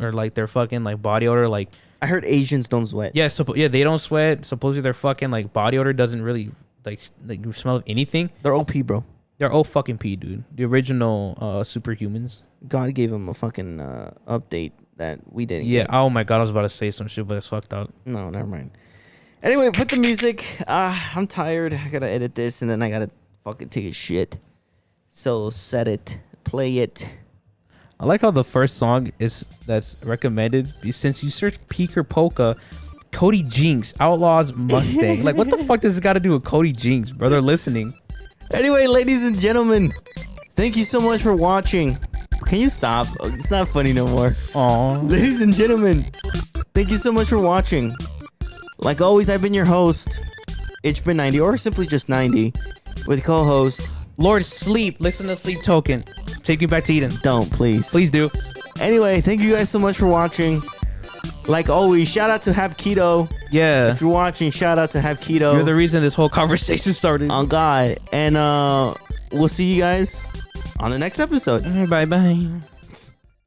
or like their fucking like body odor, like. I heard Asians don't sweat. Yeah, they don't sweat. Supposedly their fucking like body odor doesn't really like smell of anything. They're OP, bro. They're fucking pee, dude. The original superhumans. God gave them a fucking update that we didn't Yeah. get. Oh my god, I was about to say some shit, but it's fucked up. No, never mind. Anyway, put the music. I'm tired. I gotta edit this and then I gotta fucking take a shit. So set it. Play it. I like how the first song that's recommended. Since you search Peak or Polka, Cody Jinks, Outlaws Mustang. Like, what the fuck does this got to do with Cody Jinks, bro? They're listening. Anyway, ladies and gentlemen, thank you so much for watching. Can you stop? It's not funny no more. Aw. Ladies and gentlemen, thank you so much for watching. Like always, I've been your host, It's been 90, or simply just 90, with co-host. Lord Sleep, listen to Sleep Token. Take me back to Eden. Don't, please. Please do. Anyway, thank you guys so much for watching. Like always, shout out to Have Keto. Yeah. If you're watching, shout out to Have Keto. You're the reason this whole conversation started. On God. And we'll see you guys on the next episode. Bye-bye.